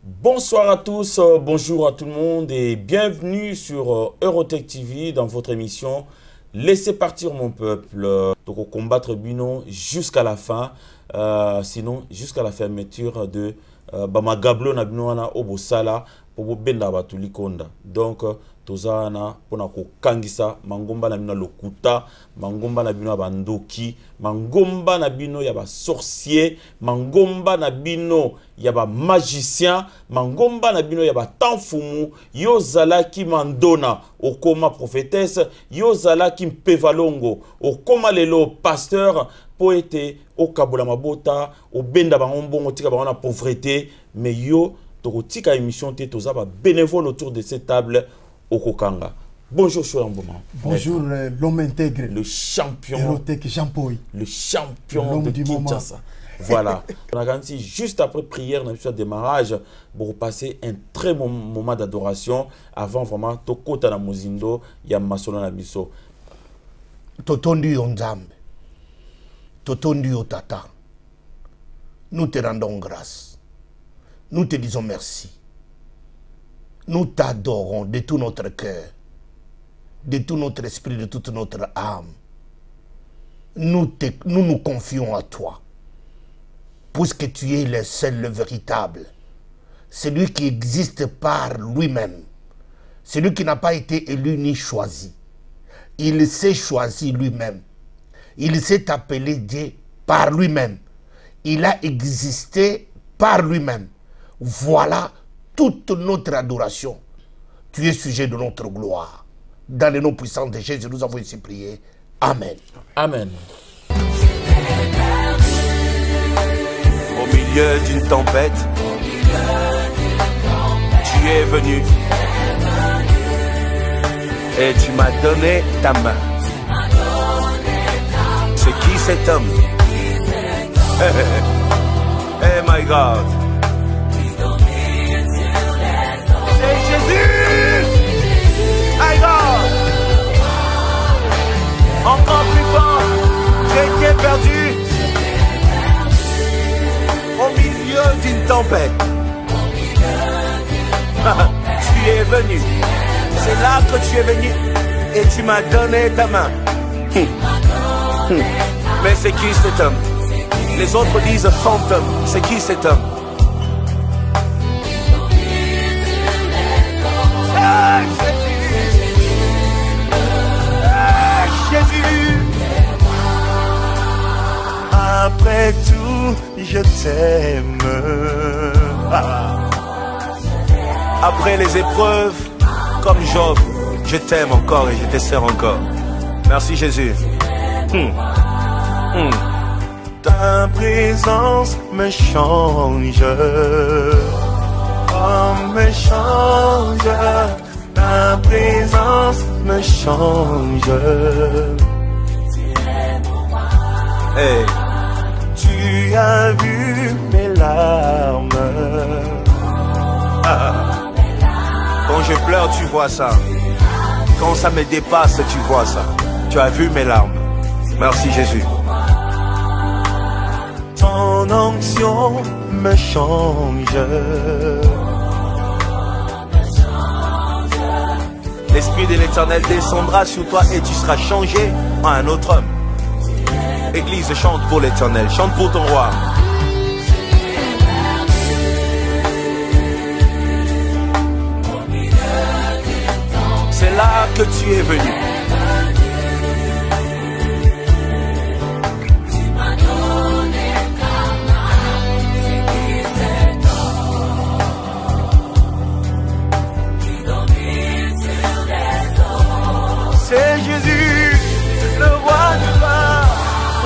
Bonsoir à tous, bonjour à tout le monde et bienvenue sur Eurotech TV dans votre émission Laissez partir mon peuple. Donc combattre Bino jusqu'à la fin, sinon jusqu'à la fermeture de Bamagablo na Bino wana obosala pour benda batuli konda. Donc tozana pona ko kangisa mangomba na bino lokuta, mangomba na bino bandoki, mangomba na bino ya ba sorcier, mangomba na bino ya ba magicien, mangomba na bino ya ba tanfumu, yozala ki mandona okoma prophétesse, yozala ki mpevalongo okoma lelo pasteur poete okabola mabota obenda bangombongo tika bangona pauvreté, mais yo tokotika émission te toza ba bénévole autour de cette table. Okokanga. Bonjour Chouamboma. Bonjour l'homme intègre. Le champion. Eurotech Jean-Paul. Le champion de Kinshasa. Voilà. On a garanti juste après prière, dans le démarrage, pour passer un très bon moment d'adoration avant vraiment Tokota na Mozindo, Yamasono na Biso. Totondu Onzambe. Totondu Otata. Nous te rendons grâce. Nous te disons merci. Nous t'adorons de tout notre cœur, de tout notre esprit, de toute notre âme. Nous nous confions à toi, puisque tu es le seul, le véritable, celui qui existe par lui-même, celui qui n'a pas été élu ni choisi. Il s'est choisi lui-même. Il s'est appelé Dieu par lui-même. Il a existé par lui-même. Voilà toute notre adoration. Tu es sujet de notre gloire. Dans le nom puissant de Jésus, nous avons ici prié. Amen. Amen. Au milieu d'une tempête, tu es venu et tu m'as donné ta main. C'est qui cet homme? Hey my God. Jésus, my God, encore plus fort, j'étais perdu au milieu d'une tempête. Tu es venu, c'est là que tu es venu et tu m'as donné ta main. Mais c'est qui cet homme? Les autres disent fantôme, c'est qui cet homme? Jésus, après tout, je t'aime. Après les épreuves, comme Job, je t'aime encore et je te sers encore. Merci Jésus. Ta présence me change. Oh, me change. Ta présence me change. Hey, tu as vu mes larmes. Quand je pleure, tu vois ça. Quand ça me dépasse, tu vois ça. Tu as vu mes larmes. Merci Jésus. Ton onction me change. L'Esprit de l'Éternel descendra sur toi et tu seras changé en un autre homme. Église, chante pour l'Éternel, chante pour ton roi. C'est là que tu es venu. C'est Jésus, le roi du roi,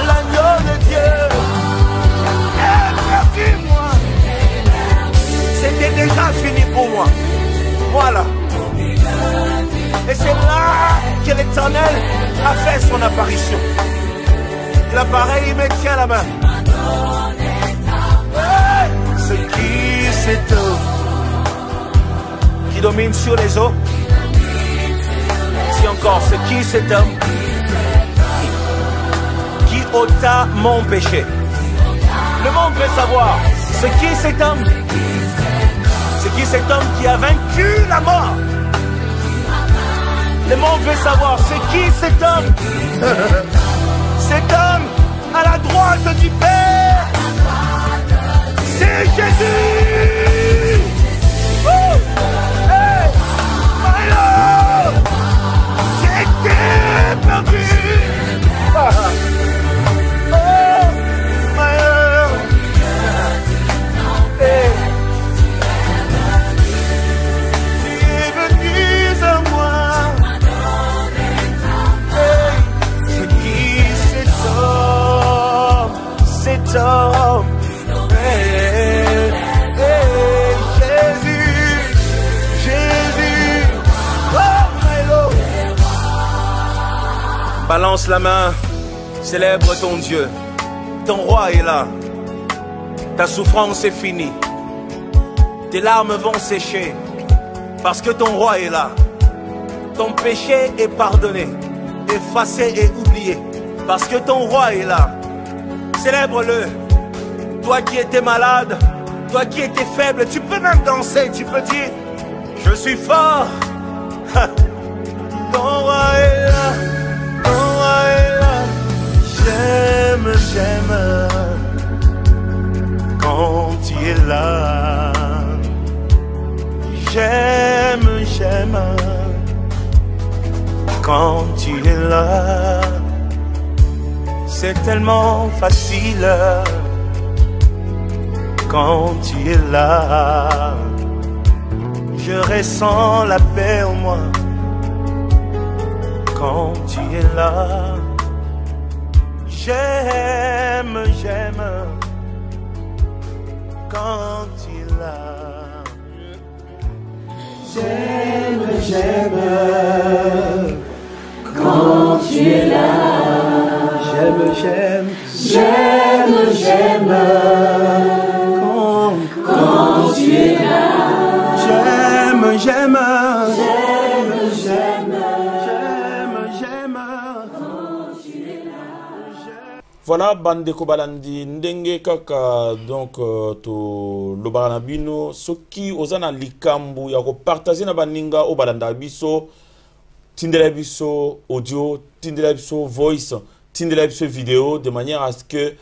l'agneau de Dieu. Merci-moi. C'était déjà fini pour moi. Voilà. Et c'est là que l'Éternel a fait son apparition. L'appareil, il me tient la main. Hey, c'est qui cet homme qui domine sur les eaux? Si encore, c'est qui cet homme qui ôta mon péché? Le monde veut savoir, c'est qui cet homme? cet homme qui a vaincu la mort. Le monde veut savoir, c'est qui cet homme? Cet homme à la droite du Père, c'est Jésus. Hey, my Lord, j'étais perdu. Oh, my Lord. Hey. Tu es venu à moi. Hey. C'est qui cet homme? Hey. Hey. Jésus, Jésus. Oh, my Lord. Balance la main. Célèbre ton Dieu, ton roi est là, ta souffrance est finie, tes larmes vont sécher, parce que ton roi est là, ton péché est pardonné, effacé et oublié, parce que ton roi est là, célèbre-le, toi qui étais malade, toi qui étais faible, tu peux même danser, tu peux dire, je suis fort, ton roi est là, ton roi est là. J'aime, j'aime quand tu es là. J'aime, j'aime quand tu es là. C'est tellement facile quand tu es là. Je ressens la paix en moi quand tu es là. J'aime, j'aime quand tu es là. J'aime, j'aime quand tu es là. J'aime, j'aime, J'aime, j'aime quand tu es là. j'aime, j'aime, J'aime, j'aime Voilà, bande kobalandi ndenge kaka donc to lobana bino soki ozana likambu ya ko partager na baninga o balanda biso tindela biso audio, tindela biso voice, tindela biso vidéo de manière à ce que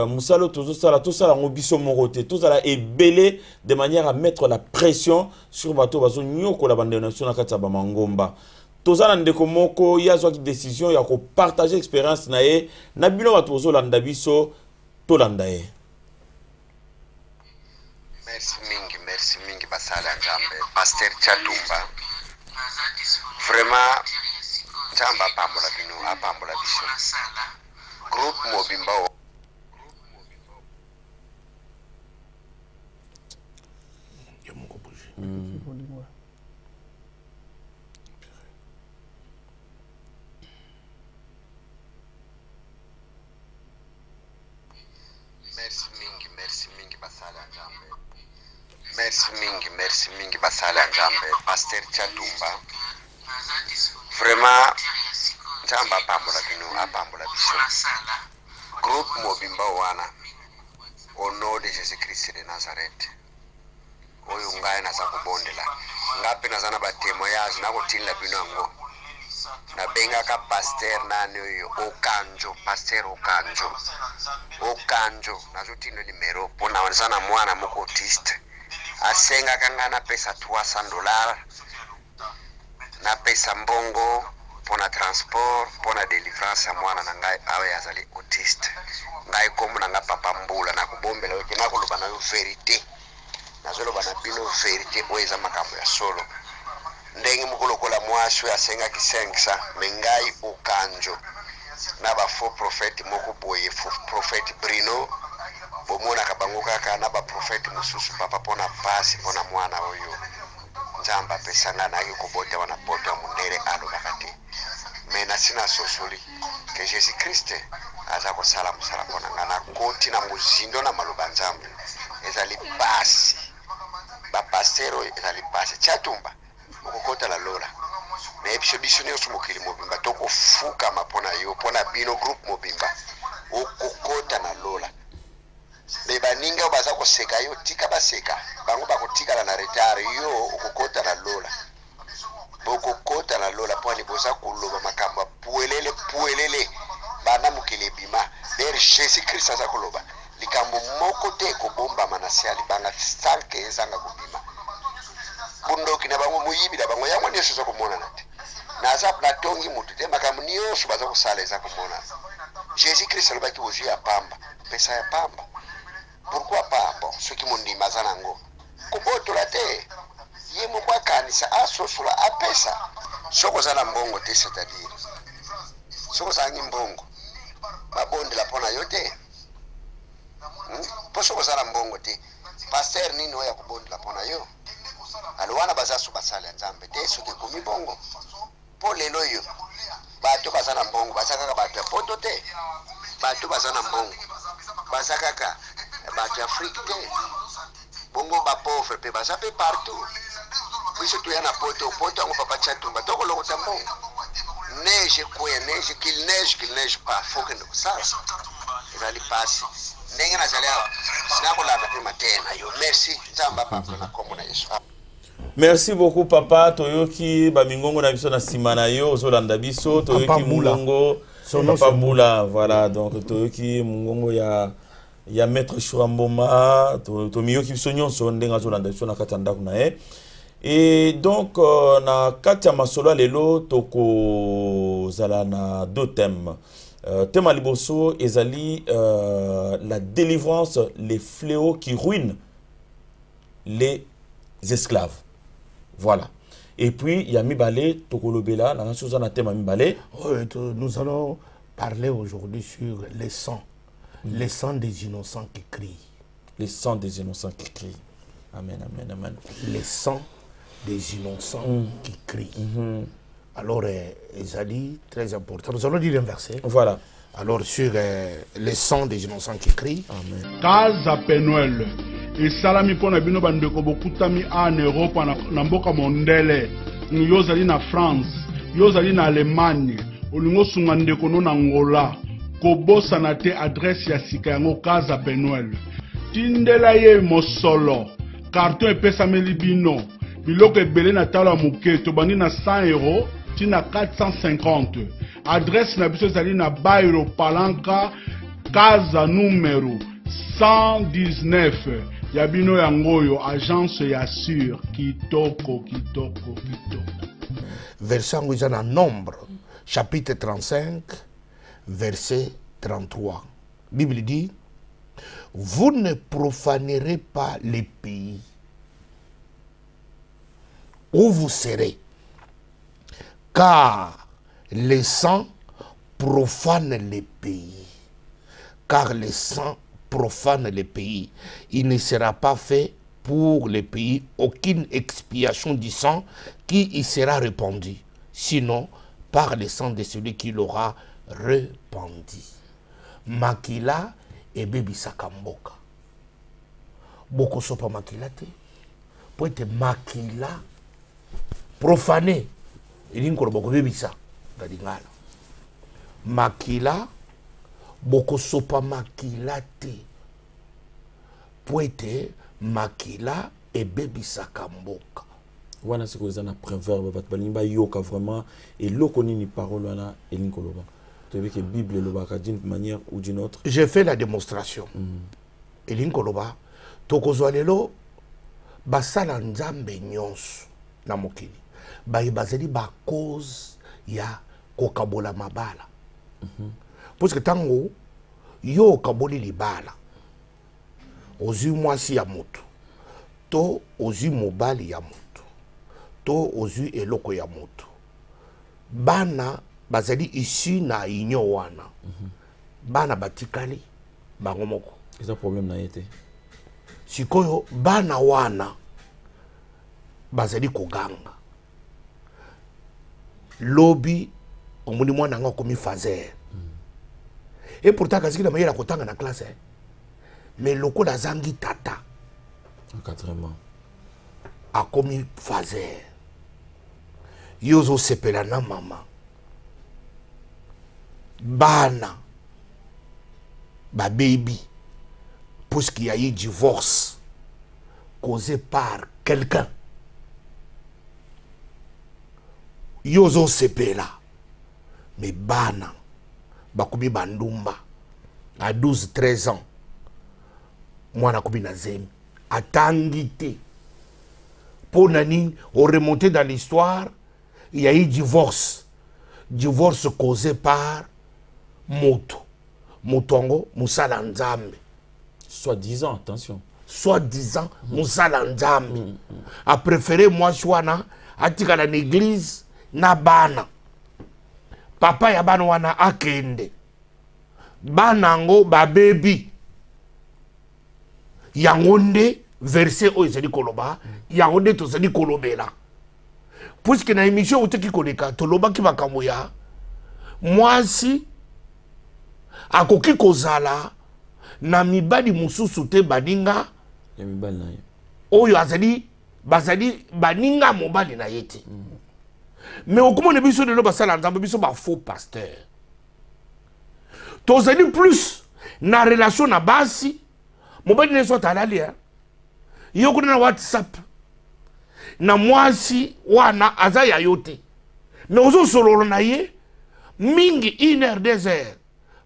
musalo tozo sala to sala ngobiso morote to sala ebele de manière à mettre la pression sur bato bazo nyoko la bande nation na kata ba mangomba. Tozana ndeko moko yazwa ki décision ya ko partager expérience na ye na bino bato bozo landa biso to landa ye. Merci mingi basala Nzambe Pasteur Chatumba vraiment Nzambe apambola bino apambola biso groupe Mobimba merci mingi basala Nzambe Pasteur Chatumba vraiment Nzambe apambola biso groupe Mobimba wana au nom de Jésus-Christ de Nazareth oyo ngai naza kubondela ngapi nazana ba témoignage na kotinla bino ngo na benga ka pasteur nani oyo Okanjo pasteur Okanjo nazotinlo numero pona wanzana mwana moko autiste asenga kanga na pesa $300 na pesa mbongo pona transport pona délivrance mwana na ngai awe azali autiste ngai komo na nga papa mbula na kubombela oke na koloba na vérité nazoloba na bino vérité oeza makambo ya solo ndenge mukolokola mwasho asenga kisengisa mengai Okanjo na ba faux prophète moko boye faux prophète Bruno bomona kabango kaka na ba prophète mususu papa pona pasi pona mwana oyo Nzambe apesanga na yokobota wana poto munere alo bakati mena sina sosoli que Jésus Christ aza kosala musala pona ngana koti na muzindo na maloba Nzambe ezali basi ba pastero ezali basi Chatumba okokota la lola na episode biso sumukili Mobimba toko fuka mapona yo pona bino group Mobimba okokota na lola me baninga baza koseka yo tika baseka bango bakotikala na retard yo okokota na lola bokokota na lola pwani boza koloba makambo puelele bana mokili bima der Jésus Christ aza koloba likambo moko te kobomba manasiali banga sanke ezanga kobima bundoki na bango muyibi na bango yango nyonso za komona na te naza na tongi mutu te makambo nyonso baza kosala eza komona Jésus Christ alobaki ozwi ya pamba pesa ya pamba pourquoi pas bon soki mondima aza nango kobotola te ye moko akanisa asosola apesa soko oza na mbongo te c'est-à-dire soko ozangi mbongo babondela mpona yo te mpo soko oza na mbongo te paster nini oyo akobondela mpona yo alo wana baza so basala ya nzambe te soki ekomi bongo mpo lelo oyo bato baza na mbongo baza kaka bato ya poto te bato baza na mbongo baza kaka bato ya afrique te bongo bapauvre mpe baza mpe partout biso toya na poto yango papa chatumba tokolokota mbongo neige kweya neige qu'il neige pas fokende kosala ezali pasi ndenge nazali awa sinakolanda mpe matena yo merci nzambe apambola na kombo na yesu. Merci beaucoup papa toyoki bamingongo na biso na sima na yo ozolanda biso toyoki mungongo papa Mbula voilà donc toyoki mungongo ya maître Shuramboma to miyoki biso nyonso ndenga azolanda biso na kati ya ndako na ye. Et donc na kati ya masolo lelo toko zala na deux thèmes. Thème liboso ezali la délivrance, les fléaux qui ruinent les esclaves. Voilà. Et puis, il y a Mibale, Tokolobela, la chose en a thème Mibale. Nous allons parler aujourd'hui sur les sangs. Les sangs des innocents qui crient. Les sangs des innocents qui crient. Amen, amen, amen. Les sangs des innocents qui crient. Alors, Ezali, très important. Nous allons lire un verset. Voilà. Alors, sur les sangs des innocents qui crient. Amen. Kaza Penuel. Et salami pona bino bandeko bokutami en Europe na mboka mondele. Yozali na France, yozali na Allemagne, olingo sunga ndeko no na Angola. Kobosa na te adresse ya sika yango Kaza Penuel. Tindela ye mosolo. Carton epesameli bino. Biloko ebele na tala muke to bandi na 100 euros, tina 450. Adresse na biso zali na Bairo Palanca, Kaza numéro 119. Yabino yangoyo agence ya sur kitoko. Verset en Nombre, chapitre 35, verset 33. Bible dit: vous ne profanerez pas les pays où vous serez, car les sangs profanent les pays. Car les sangs profane les pays. Il ne sera pas fait pour les pays aucune expiation du sang qui y sera répandu, sinon par le sang de celui qui l'aura répandu. Makila et Bébi Sakamboka. Boko sopa makila te. Pour être makila profané. Il y a encore beaucoup de bisa. Makila boko sopa makila te. Poete makila et Bébi Sakamboka. Wana siko zana proverbe bat balimba yoka vraiment et lokoni ni parole wana elinkoloba. Tu veux que Bible le baka d'une manière ou d'une autre. J'ai fait la démonstration. Elinkoloba tokozwa lelo basala nzambe nyonso na mokili. Bazeli ba cause ya kokabola mabala. Parce que tango yo kaboli libala ozu mwasi ya moto to ozu mobali ya moto to ozu eloko ya moto bana bazali ici na union wana bana batikali bango moko eza problème na yete sikoyo bana wana bazali koganga lobi omuni mwana nga komi fazer. Et pourtant, quand il a meilleur à la classe, mais le coup d'Azangi Tata, encadrement, a commis fazer. Yozo sepelana maman. Bana, ba baby, puisqu'il y a eu divorce causé par quelqu'un. Yozo sepela. Mais bana. Bakubi bandumba. À 12-13 ans. Moi, nakubi nazemi. Atangité. Pour nani, on remontait dans l'histoire, il y a eu divorce. Divorce causé par moto. Motongo, Moussala Nzambe. Soi-disant, attention. Soi-disant, Moussala Nzambe. A préféré moi chouana, atika dans l'église, na bana. Papa ya bana wana akende. Banango ba baby. Yangonde verset o ezali koloba, yangonde to zali kolobela. Puisque na émission uteki koleka, toloba ki makambo ya mwasi akoki kozala na mibali mususu te baninga ya mibali na ye. Oyo azali bazali baninga mobali na yete. Mais okomona biso de lo basala nzambe biso ba faux pasteur. Tozali plus na relation na basi mobali ne so talali ya. Yoko na WhatsApp. Na mwasi wana azaya yote. Mais ozo solo na ye mingi 1 heure 2 heures.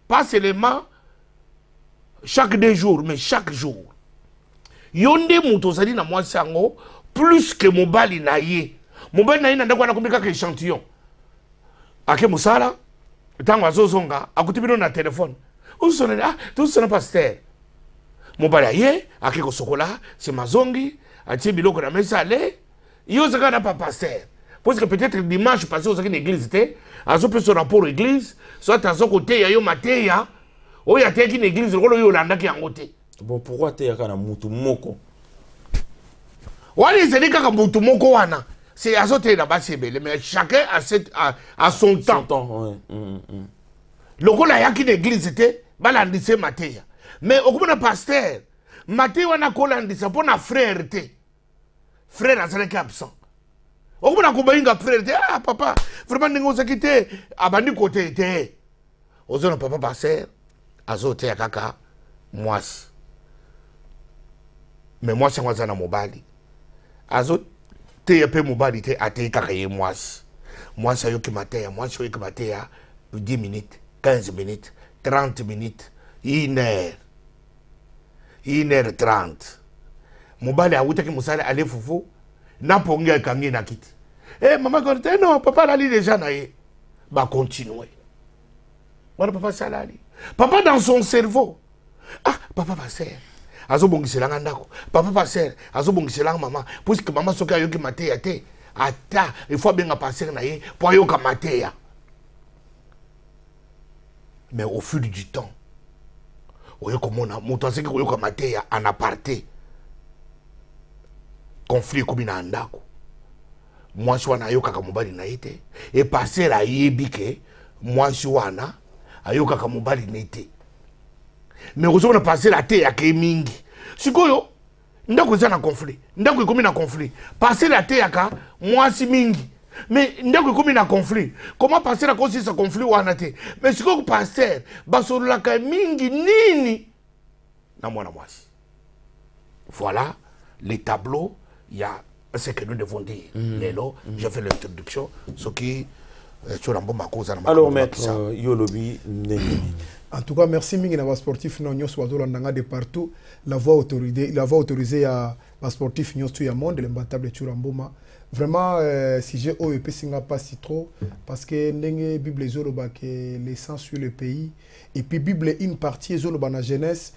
Pas seulement chaque 2 jours, mais chaque jour. Yonde mutozali na mwasi yango plus que mobali na ye. Mobali na ye nanda kwa na kumika ka échantillon. Ake musala tango azozonga akutibino na téléphone. Usonela ah tout sona pasteur. Mobali ye ake ko sokola c'est mazongi atie biloko na mesa ale yo zaka na pas pasteur. Parce que peut-être dimanche passé aux églises té azo peut son rapport église soit azo côté ya yo mateya o ya té ki église ko yo landa ki yangote. Bon, pourquoi tu es à mutu moko? Wali zeli kaka mutu moko wana. C'est azote na basi bele mais chacun a son temps. Ouais. Lokola yaki l'église té balandise mateya. Mais okomona pasteur mateya wana kolandisa pona frère té. Frère azalaki absent. Okomona kubainga frère té ah papa vraiment ningo zakite abandi côté té. Ozona papa pasteur azote ya kaka mwasi. Mais moi c'est moi na mobali. Azo te pe mobali te ate kaka ye mwasi. Moi ça yo ki mateya, moi ça yo ki mateya 10 minutes, 15 minutes, 30 minutes, 1 heure. 1h30. Mobali a wuta ki musala ale fufu na pongia kangi na kiti. Eh maman konte non papa lali déjà na ye. Ba continuer. Voilà papa salali. Papa dans son cerveau. Ah papa va faire. Azo bongiselanga ndako. Papa passer, azo bongiselanga maman. Puisque maman soka yoki mateya te. Ata, il faut bien passer na ye pour yoka mateya. Mais au fil du temps, oyo komona moto aseki koyoka mateya en aparté. Conflit komi na ndako. Mwasi wana ayoka mobali na ite. Et passer la yebike mwasi wana ayoka mobali na ite. Mais on a passé la terre à Kemingi. Sikoyo, ndako za na conflit. Ndako ikomi na conflit. Passer la terre à moi si mingi. Mais ndako ikomi na conflit. Comment passer la cause de ce conflit ou anate? Mais sikoyo passer basolo la ka mingi nini na mwana mwasi. Voilà les tableaux, il y a ce que nous devons dire. Lelo, je fais l'introduction ce qui alors maître Yolobi en tout cas, merci mingi na sportif no nyos wazolanda de partout. La voix autorisée à sportif nyos tout ya monde l'imbattable Churamboma. Vraiment si j'ai OEP singa pas si trop parce que ndenge Bible zoloba que l'essence sur le pays et puis Bible une partie zoloba na jeunesse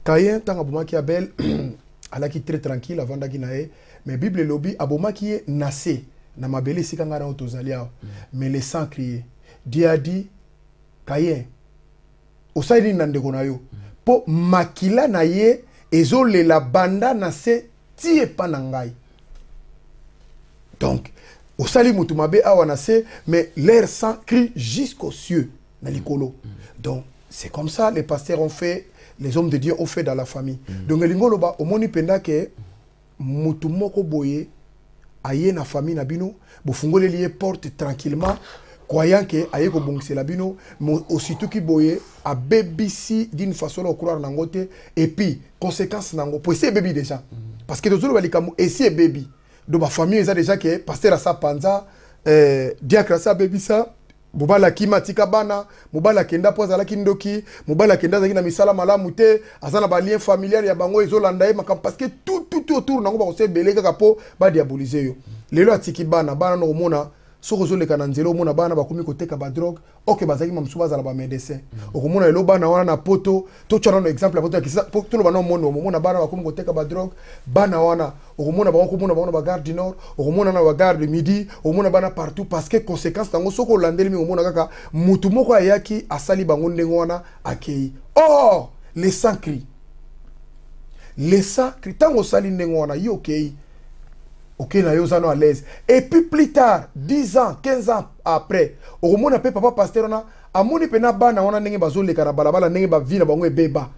Kayen tanga boma ki abel ala qui très tranquille avant d'aginae mais Bible lobby aboma qui est nassé na mabele sikanga na otozalia mais les sans crier Dieu a dit Kayen osaili nandeko na yo po makila na ye ezole la banda na se tie pa na ngai donc osali mutu mabe awa na se mais l'air sang crie jusqu'aux cieux na likolo donc c'est comme ça les pasteurs ont fait les hommes de Dieu ont fait dans la famille donc lingolo ba omoni penda ke mutu moko boye aye na famille na bino bo fungole lié porte tranquillement croyant que aye ko bongisi la bino aussitôt qui boye a bébisi d'une façon au croire nangote et puis conséquence nango pour essayer bébé déjà parce que toujours balikamu essayer bébé de ma famille ils a déjà que pasteur à sa panza diacre ça bébé ça mobala kimatika bana mobala kenda poza la kindoki mobala kenda zaki na misala malamu te azana ba lien familial ya bango ezolanda makam parce que tout autour nango ba ko se beleka kapo ba diaboliser yo lelo atiki bana no mona soko zoleka na nzelo mona bana bakomi koteka ba drogue oke bazaki mamsu bazala ba médecin okomona lelo bana wana na poto to tshwana no exemple poto kisa poto bana mono mona bana bakomi koteka ba drogue bana wana okomona ba komona ba garde du nord okomona na ba garde midi okomona bana partout parce que conséquence tango soko landeli mi omona kaka mutu moko ayaki asali bango ndengo wana akei oh les sans cri tango sali ndengo wana yo okei ok, na yo zano à l'aise. Et puis plus tard, 10 ans, 15 ans après, au moment où papa pasteur na amoni pena bana wana ndenge bazole kana balabala ndenge ba vina bango ebeba.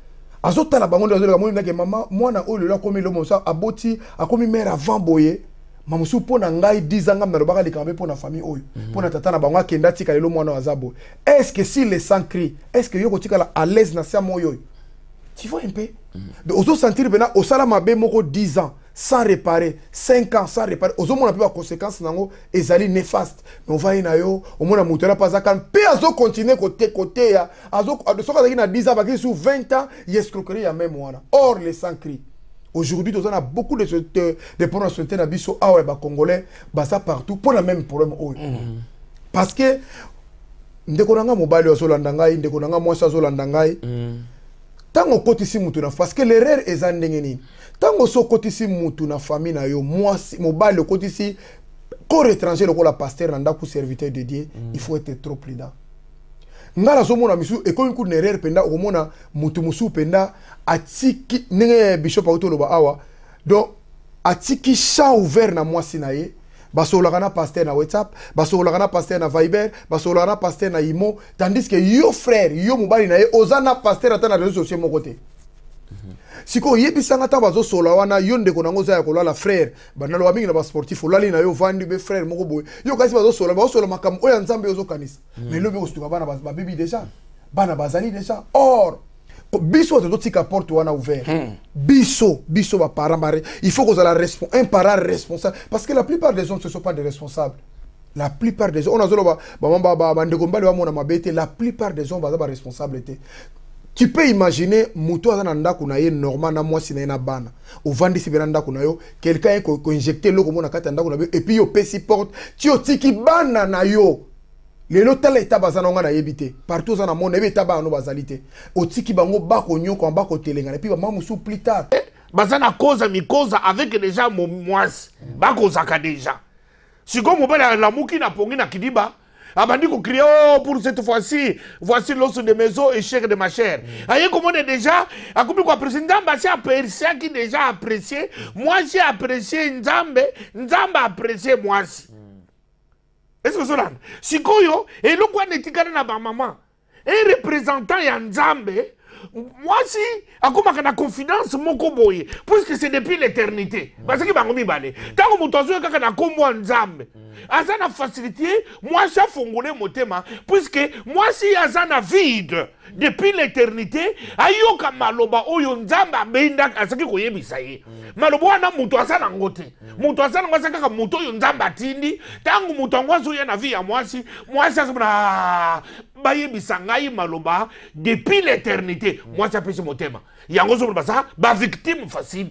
Azota la bango ndenge amoni ndenge mama mwana oyo lelo komi lo monsa aboti akomi mère avant boye. Mamusu pona ngai 10 ans ngam na lobaka likambe pona famille oyo. Pona tata na bango akenda tika lelo mwana azabo. Est-ce que si les sans cri, est-ce que yo kotika la à l'aise na sa moyo? Tu vois un peu? De ozo sentir bena osala mabe moko 10 ans. Sans réparer, 5 ans sans réparer. Aux hommes, on a pas de conséquences, ils allaient néfastes. Mais on va y aller, au moins, on a pas ça. Quand Péazo continue côté, Azo, de ce qu'on a 10 ans, sur 20 ans, il y a escroquerie à même moi. Or, les sans-cris. Aujourd'hui, on a beaucoup de problèmes sur le biso, Congolais, ça partout, pour le même problème. Parce que, ndekonanga mobile ozolandangai, ndekonanga mwasa ozolandangai. Tango kotisi mutu na parce que l'erreur est en ndengeni. Tango so kotisi mutu na famille na yo mwasi mobile kotisi corps étranger lokola pasteur na ndaku serviteur de Dieu, il faut être trop prudent. Ngala so mona misu e ko une erreur penda o mona mutu musu penda atiki nenge bishop auto loba awa. Donc atiki champ ouvert na mwasi na ye. Basolagana pasteur na WhatsApp, basolagana pasteur na Viber, basolagana pasteur na Imo, tandis que yo frère, yo mobali na ye ozana pasteur ata na réseaux sociaux mon côté. Siko yebisanga ta bazo sola wana yo ndeko nango za ya kolala frère, banalo wa mingi na ba sportif olali na yo vandi be frère moko boy. Yo kasi bazo sola makam oya nzambe ozo kanisa. Mais lobi ko stuka bana ba bibi déjà. Bana bazali déjà. Or biso to tika porte wana ouvert. Biso ba parent bare. Il faut qu'on a un parent responsable parce que la plupart des hommes ne sont pas des responsables. La plupart des hommes on a zolo ba ndeko mbali wa mona mabete, la plupart des hommes ba responsabilité. Tu peux imaginer muto azana ndako na ye normal na mwasi na na bana. Au vandi si benanda kuna yo, quelqu'un ko injecter loko mona kata ndako na yo et puis yo pesi porte, tu otiki bana na yo. Lelo tala eta bazana nga na yebite. Partout zana monde ebe eta ba no bazalité. Otiki bango bako nyoko bako telenga et puis ba mamusu plus tard. Bazana cause mi cause avec déjà mon moise. Bako zaka déjà. Si comme on va la mouki na pongi na kidiba abandi ko crier oh pour cette fois-ci voici l'os de mes os et chair de ma chair. Aye comment on est déjà a comme quoi président Bassi apprécié qui déjà apprécié moi j'ai apprécié Nzambe apprécié moi. Est-ce que cela si koyo et le quoi netikana na ba maman un représentant ya Nzambe moi si akoma kana confidence moko boye puisque c'est depuis l'éternité parce que bango mibale tango mutozo kaka na kombo Nzambe azana facilité moi ça fongole motema puisque moi si azana vide depuis l'éternité ayoka maloba oyo Nzambe abenda asaki koyebisa ye maloba wana muto azana ngote muto azana ngasa kaka muto oyo Nzambe atindi tango muto ngwazo ya na vie ya mwasi azana bayebisa ngai maloba depuis l'éternité moi ça pèse motema yango zo basa ba victime facile.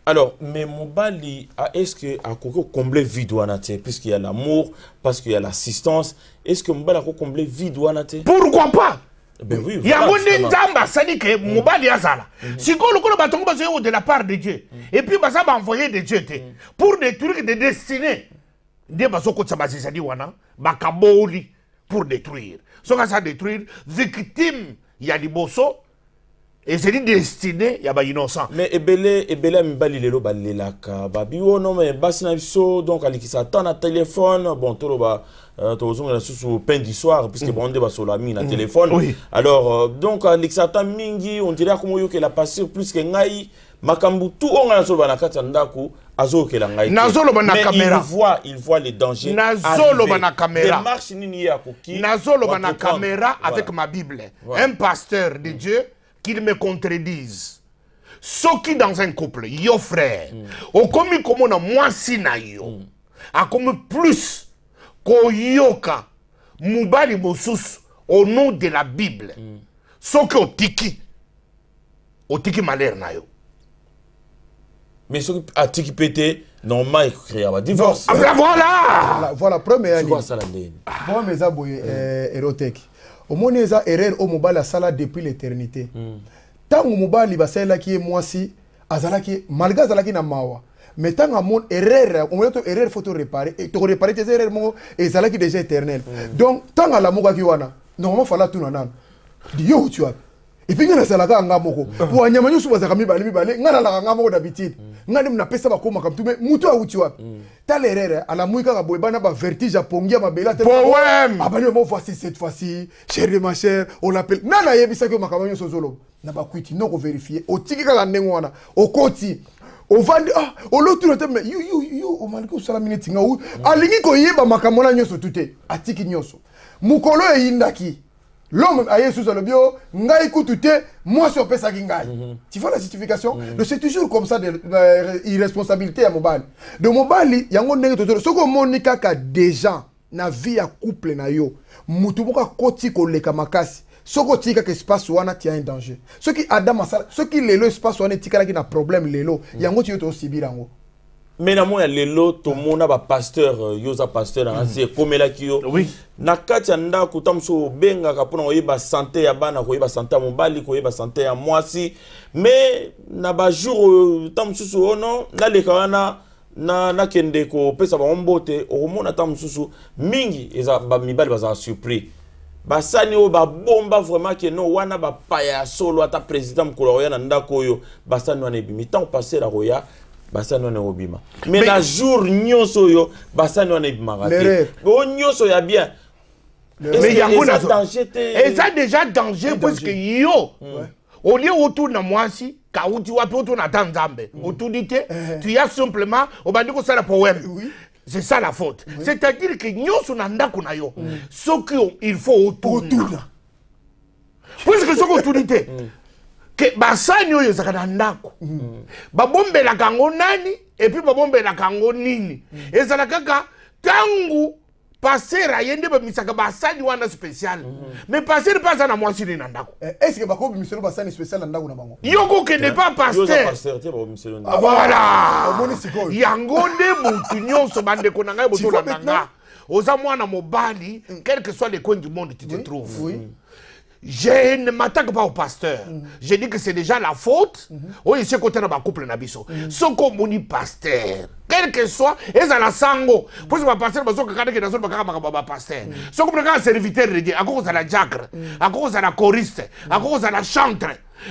Alors, mais Mobali, est-ce que à combler vide ouanate puisqu'il y a l'amour, parce qu'il y a l'assistance, est-ce que Mobali a combler vide ouanate? Pourquoi pas? Ben oui. Il y a un Nzamba, ça dit que Mobali azala. Si qu'on le bâton de la part de Dieu, et puis ça va envoyer des dieux pour des trucs de destinée. Des basoko tsabasi ça dit wana, bakaboli pour détruire. Ce que ça détruire, victime, il y a des bosso. Et c'est destiné, il y a des innocents. Mais Ebele Mbali lelo balelaka babi wono mais basina biso donc ali qui s'attend à téléphone bon tolo ba tozonga na sous pain du soir puisque bon on sur la mine à téléphone. Oui. Alors donc ali qui s'attend mingi on dirait comme yo que la passé plus que ngai makambu tout on a sur na kati ndako azokela ngai nazoloba na caméra il voit les dangers nazoloba na caméra démarche nini ya koki nazoloba na caméra avec ma Bible un pasteur de Dieu qu'il me contredise soki dans un couple yo frère okomi komona mwasi na yo akomi plus koyoka mubali mosusu au nom de la Bible soki otiki malheur na yo. Mais ce qui a tiki pété, normalement, il crée un divorce. Voilà, première année. C'est quoi ça la ligne? Bon, mais ça, Erotech. Au moins, il y a erreur au mobile à sala depuis l'éternité. Tant au mobile, il va se là qui est moi si, azalaki, malgré azalaki na mawa. Mais tant à mon erreur, on va erreur faut te réparer. Et te réparer tes erreurs, mon, et zalaki déjà éternel. Donc, tant à la moga qui wana, normalement, fallait tout nanan. Yo, tu as. Et puis, il y a un moko. Pour un yamanyo sous bazaka mibale, ngana la ngamo d'habitude. Ngana mna pesa ba koma comme tout mais muto a utu wapi. Ta l'erreur à la mouika ka boybana ba vertige à pongia ma bela te. Poème. Ah bah non, voici cette fois-ci, chérie ma chère, on l'appelle. Nana yebisa que makamanyo sozolo. Na ba kwiti non ko vérifier. O tiki ka ndengwana, o koti. O vandi ah, o lotu no te mais you o maliko sala minute nga u. Alingi ko yeba makamona nyoso tuté. Atiki nyoso. Mukolo e yindaki. L'homme a Yesus le bio, ngai kutute, moi sur pesa kingai. Tu vois la justification? Donc c'est toujours comme ça de irresponsabilité à Mobali. De Mobali, il y a un nègre tout. Ce que Monica a déjà na vie à couple na yo, mutubuka koti ko leka makasi. Ce que tika que espace wana tient un danger. Ce qui Adam asala, ce qui lelo espace wana tika qui na problème lelo, yango ti yo to sibirango. Mais na mona lelo to mona ba pasteur yoza pasteur na c'est comme là ki yo oui na kati ya ndako tamso benga ka pona oyeba santé ya bana ko yeba santé ya mobali ko yeba santé ya mwasi mais na ba jour tamsusu ono na leka wana na kende ko pesa ba mbote o mona tamsusu mingi eza ba mibali baza surpris basani o ba bomba vraiment que no wana ba paya solo ata président mkolo ya na ndako yo basani wana ebimi tant passer la roya basani wana obima mais la jour nyonso yo basani wana ebima raté o nyonso ya bien mais yango na danger et ça déjà danger parce que yo au lieu autour na mwasi ka uti wapi autour na tanzambe autour dité tu as simplement au bandi ko sala poème c'est ça la faute c'est-à-dire que nyonso na ndako na yo soki il faut autour parce que soko autour dité que basani oyo ezaka na ndako babombela kango nani et puis babombela kango nini ezala kaka tangu passer ayende ba misaka basani wana spécial mais passer pas na mwasi ni na ndako est-ce que bako miselo basani spécial na ndako na bango yoko que n'est pas pasteur voilà yango nde mutu nyonso bande ko na ngai boto na nga oza mwana mobali quel que soit les coins du monde tu te trouves. Je ne m'attaque pas au pasteur. Je dis que c'est déjà la faute. Oui, c'est côté de ma couple nabiso. Ce qu'on moni pasteur, quel que soit, et ça la sango. Pour ce pasteur, parce que quand il y a dans un pasteur, ce qu'on prend un serviteur de Dieu, à cause de la diacre, à cause de la choriste, à cause de la chantre,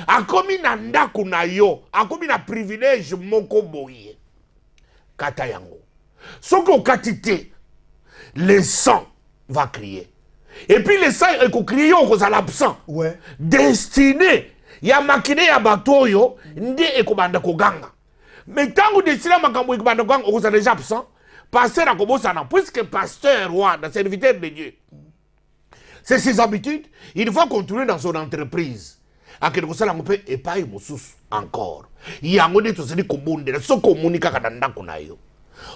à comme il n'a kuna yo, à comme il a privilège moko boye. Katayango. Ce qu'on katité, le sang va crier. Et puis les sang et qu'on crie aux l'absent. Ouais. Destiné. Ya makiné ya batoyo ndi e kobanda koganga. Mais tant que destiné makambo e kobanda koganga aux déjà absent, pasteur a commencé à puisque pasteur roi dans serviteur de Dieu. C'est ses habitudes, il faut continuer dans son entreprise. A quelque chose on peut et pas mosus encore. Yango de to se di kobonde so komunika kadanda kunayo.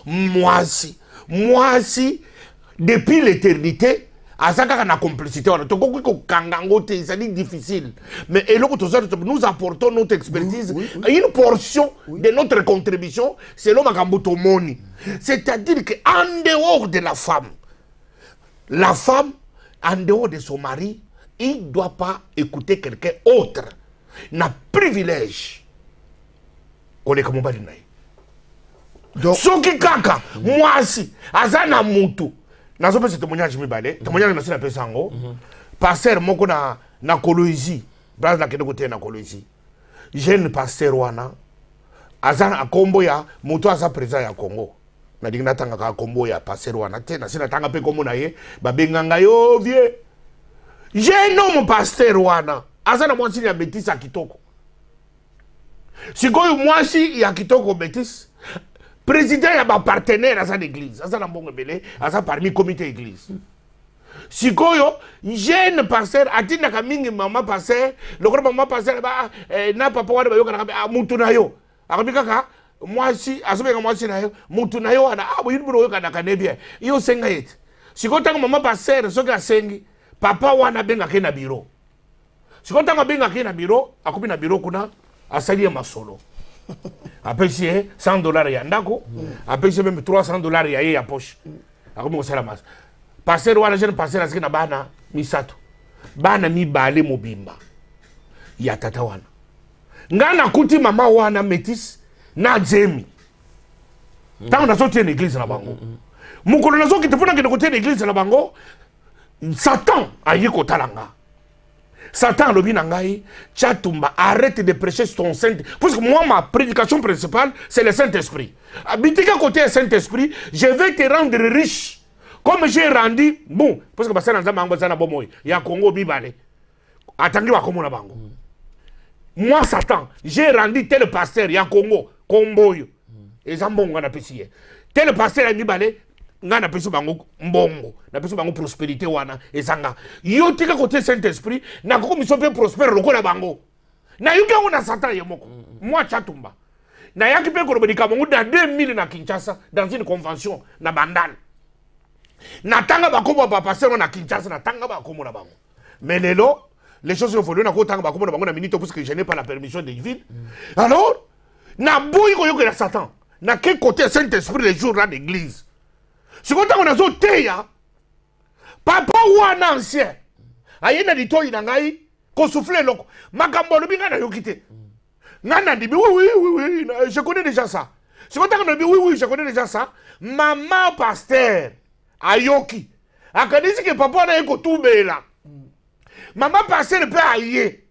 Moi si depuis l'éternité Azaka na complicité on to ko kangango te ça dit difficile mais et nous apportons notre expertise une portion de notre contribution selon makambo to moni c'est-à-dire que en dehors de la femme en dehors de son mari il doit pas écouter quelqu'un autre n'a privilège qu'on est comme bali naï donc soki kaka moi si azana mutu nazo pe témoignage mibale témoignage na sina pesa ngo pasteur moko na Kolwezi braz na kende côté na Kolwezi jeune pasteur wana azana akombo ya moto asa président ya Congo na dinga tanga ka kombo ya pasteur wana te na sina tanga pe kombo na ye babenganga yo vieux jeune homme pasteur wana azana mwasi ya Betis ya kitoko sikoyo mwasi ya kitoko Betis président ya ba partenaire à l'église asa na mbongo belé asa parmi comité église sikoyo jeune pasteur atina ka mingi mama pasteur lokolo mama pasteur ba na papa wana ba yoka na mutu na yo akabika ka mwasi asobeka mwasi na yo mutu na yo ana boyiburo yoka na kanebia yo senga yet sikoyo tanga mama pasteur soki asengi papa wana benga ke na bureau sikoyo tanga benga ke na bureau akobi na bureau kuna asali masolo apesi $100 ya ndako apesi même $300 ya ye ya poche akomi kosala masa pasteur wana jeune pasteur asiki na bana misato bana mibale mobimba ya tata wana nga nakuti mama wana métis na jemi ntango nazotia na église na bango mokolo nazokite mpona kende kotia na église na bango Satan aye kotala nga Satan alobi na ngai Tchatumba arrête de prêcher ton saint parce que moi ma prédication principale c'est le Saint-Esprit. Bitika côté Saint-Esprit, je vais te rendre riche comme j'ai rendu bon parce que basana nzamba ngo zana bomoy ya Congo bibale. Atangi wa komona bango. Moi Satan, j'ai rendu tel pasteur ya Congo Komboyo. Et zambonga na pesiye. Tel pasteur ya bibale nga na peso bango mbongo na peso bango prospérité wana ezanga yo tika côté Saint-Esprit na ko miso pe prospère lokola bango na yuka ona Satan ye moko moi Tchatumba na yaki pe ko robedika bango dans 2000 na Kinshasa dans une convention na Bandal na tanga bakomo ba passer na Kinshasa na tanga bakomo na bango mais lelo les choses faut na ko tanga bakomo na bango na minute parce que je n'ai pas la permission de divine alors na boyi ko yoka Satan na quel côté Saint-Esprit les jours là d'église. Si vous avez un papa ou un ancien, il y a des gens qui soufflent loko. Makambo le binga na yokite. Nana dit oui, je connais déjà ça. Si vous avez oui, je connais déjà ça. Maman pasteur ayoki. Akadisi que papa na yeko tubela. Maman pasteur peut ailler.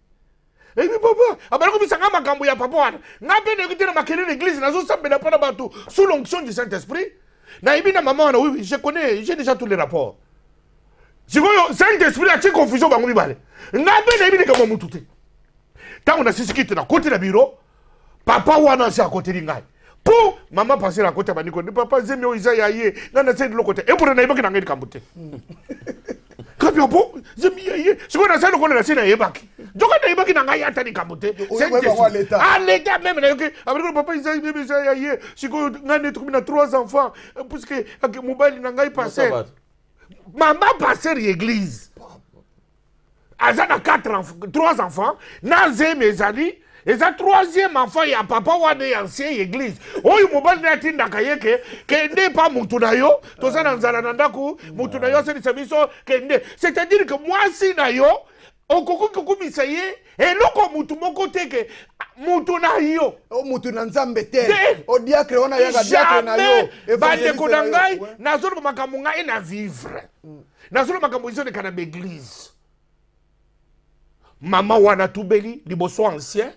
Et puis papa, abana ko bisanga makambo ya papa wana. Ngape na yokite na makele l'église na zo sambela pa na bato sous l'onction du Saint-Esprit. Na maman, oui, je connais, j'ai déjà tous les rapports. Si vous avez Saint-Esprit, il y a confusion. N'a pas de comment vous tout. Tant on a six qui est à côté du bureau, papa ou un à côté de l'ingay. Pour maman passer à côté de l'ingay, papa Zemio Isaïe, n'a pas de l'autre côté. Et pour ne pas qu'il camboté. Quand il y a beau, Zemio, si on a ça, on a laissé un ébaki. Donc on a ébaki dans l'ingay à camboté. Ah, l'État même, avec papa Isaïe, si on a 3 enfants, parce que mobile n'a pas passé. Maman passé à l'église. Azana 3 enfants, Nazé mes amis, et ça 3e enfant, il y a papa ou un ancien église. Oh, il m'a dit que n'est pas Moutunayo, tout ça dans Zalanandaku, Moutunayo, c'est c'est-à-dire que moi, si Nayo, on coucou misaye, et l'autre Moutou, mon côté que Moutunayo. Oh, Moutunanzambe, au diacre, on a yaga diacre Nayo. Et Bande Kodangai, Nazolo Makamunga et na vivre. Nazolo Makamuizo de Kanab église. Maman wana tubeli liboso ancien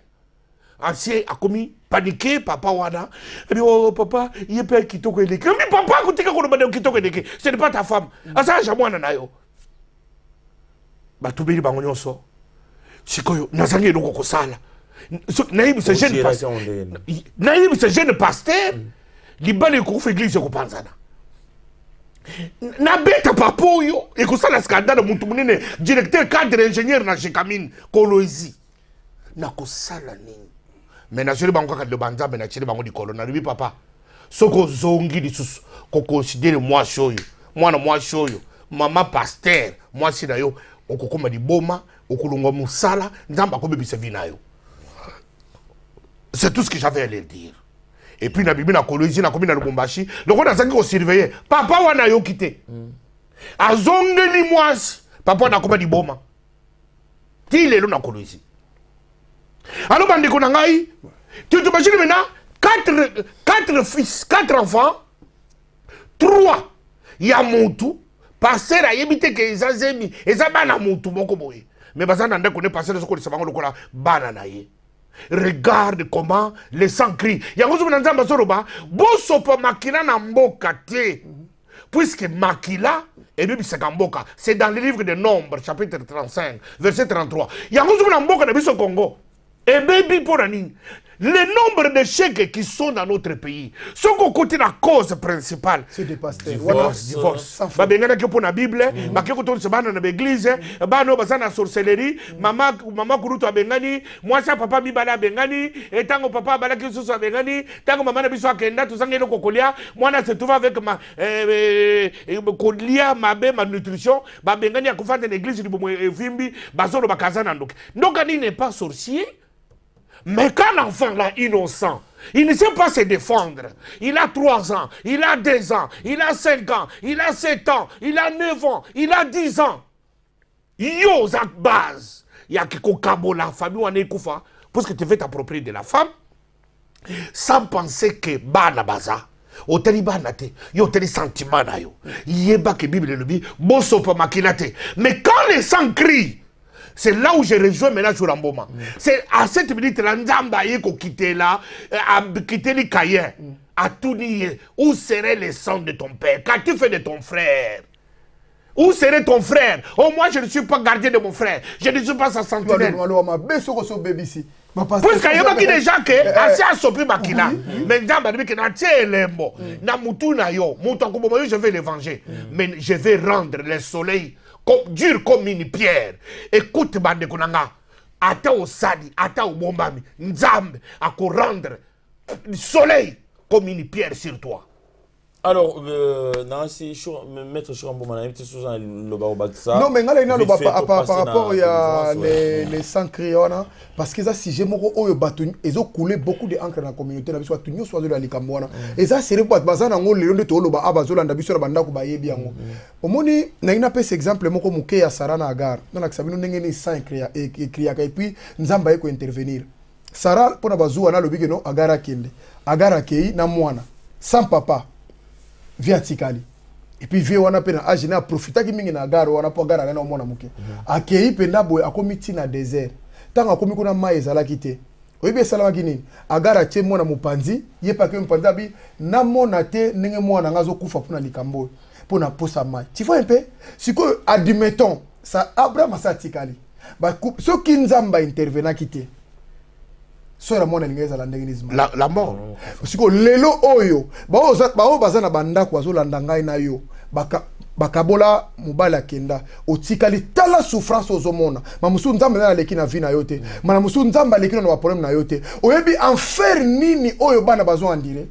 a commis paniqué papa wana et puis oh papa il peut kitoko eleke mais papa kutika ko bande kitoko eleke ce n'est pas ta femme asa jamwana nayo ba tubeli bango nyonso sikoyo nazangi eloko kosala naïb ce jeune pasteur naïb ce jeune pasteur libale ko fa église ko panzana na beta papo yo et que ça la scandale muntu munene directeur cadre ingénieur na Jekamine Koloizi na ko sala nini mais na jeli bango ka de banza na chili bango di kolo na lui papa soko zongi di susu ko considérer moi shoyo mwana moi shoyo mama pasteur moi si na yo okokoma di boma okulunga musala nzamba ko bebisa vina yo. C'est tout ce que j'avais à leur dire. Et puis, na bibi na Koloizi na komi na Lubumbashi, donc on a zangi ko surveiller. Papa wana yo kité. Azongeli mwasi, papa na koma di boma. Ti lelo na Koloizi. Alors bandi ko na ngai, tu t'imagines maintenant 4 fils, 4 enfants, 3 ya mutu, passer a yebite ke ezazemi, ezabana mutu moko boye. Mais bazana nda ko ne passer so ko lisabango lokola bana na ye. Regarde comment les sangs crient. Yangozo nanzamba soroba, bosopo makila na mboka te. Puisque makila et bibi sekamboka, c'est dans le livre de Nombres chapitre 35 verset 33. Yangozo na mboka na biso Congo. Et bibi pour nini. Le nombre de chèques qui sont dans notre pays, ce qu'on côté la cause principale, c'est des pasteurs. Divorce. Babengana qui pour la Bible, qui côté se bana dans l'église, bano bazana sorcellerie, maman kuruto abengani, moi ça papa bibala bengani, et tango papa bala qui se soit bengani, tango maman na biso akenda tout sangé no kokolia, moi na se trouve avec ma kolia ma nutrition, babengani akufa dans l'église du bomo vimbi, bazolo bakazana ndok. Donc il n'est pas sorcier. Mais quand l'enfant là innocent, il ne sait pas se défendre. Il a 3 ans, il a 2 ans, il a 5 ans, il a 7 ans, il a 9 ans, il a 10 ans. Yo, à base, il y a quelque chose la famille on est koufa parce que tu veux t'approprier de la femme sans penser que bana baza. Oteli bana te, yo teli sentiment na yo. Yeba que Bible le dit, bosso pa makinate. Mais quand les sangs crient, c'est là où je rejoins maintenant Churamboma. C'est à cette minute, l'Anzamba yeko quitter là, à quitter les cahiers, à tout nier. Où serait le sang de ton père? Qu'as-tu fait de ton frère? Où serait ton frère? Oh, moi je ne suis pas gardien de mon frère. Je ne suis pas sa sentinelle. Puisqu'il y a des gens qui assez assopé makila. Mais Nzamba dit que na tielembo, na mutu na yo, je vais le venger. Mais je vais rendre le soleil dur comme une pierre. Écoute, bande konanga. Ata au sadi, ata au bombami. Nzambe à rendre le soleil comme une pierre sur toi. Alors, maître Churamboma, non, mais par rapport à les sangs créoles, parce que ça, si j'ai mon ils ont coulé beaucoup d'encre dans la communauté, ils ont tous choisi la Likamboana. Et ça, c'est le bazar en haut, les de Tolo, Abazola, Nabisura Bandaku Bayebi. Au moni, n'a pas cet exemple, mon commuqué à Sarana Agar, non, la Sabino n'est sans créa et puis Nzamba eko intervenir. Sarah, pour Nabazou, on a le big no, Agara Kende, Agara Kei, Namoana, sans papa. Via Tikali. Et puis via wana pena agena a profita ki mingi na garo wana po gara na omona muke. Akei penda boy akomiti na désert. Tanga komi kuna mai ezala kite. Oyibe salama kini. Agara che mona mupanzi, ye pa ke mupanza bi na mona te ndenge mwana ngazo kufa pona likambo. Pona posa mai. Tu vois un peu? Siko admettons ça Abraham sa Tikali. Ba so kinzamba intervena kite. La mort. Parce que lelo oyo, bazana banda kwa zo landanga na yo, bakabola mubala kenda, otikali tala souffrance ozomona. Mamusu nzamba na leki na vie na yote, mamusu nzamba leki na problème na yote. Oyebi enfer nini oyo bana bazo andire.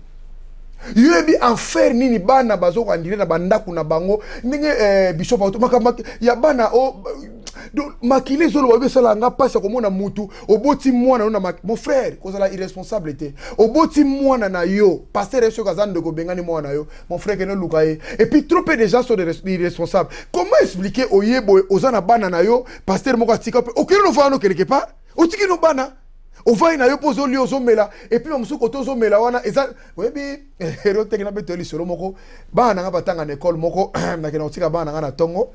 Yoyebi enfer nini bana bazo andire na banda kuna bango, ndenge bishop auto makamaki ya bana o makile zolo wabe sala nga pasa komona mutu oboti mwana na mon frère cause la irresponsabilité oboti mwana na yo pasteur eso kazande ko bengani mwana yo mon frère keno lukaye et puis trop peu de gens sont irresponsables. Comment expliquer oyebo ozana bana na yo pasteur moko atika pe okino no vano quelque part otiki no bana ovai na yo pozo li ozomela et puis musu ko tozomela wana eza webi hero tekina betoli solo moko bana nga batanga na école moko na kena otika bana nga na tongo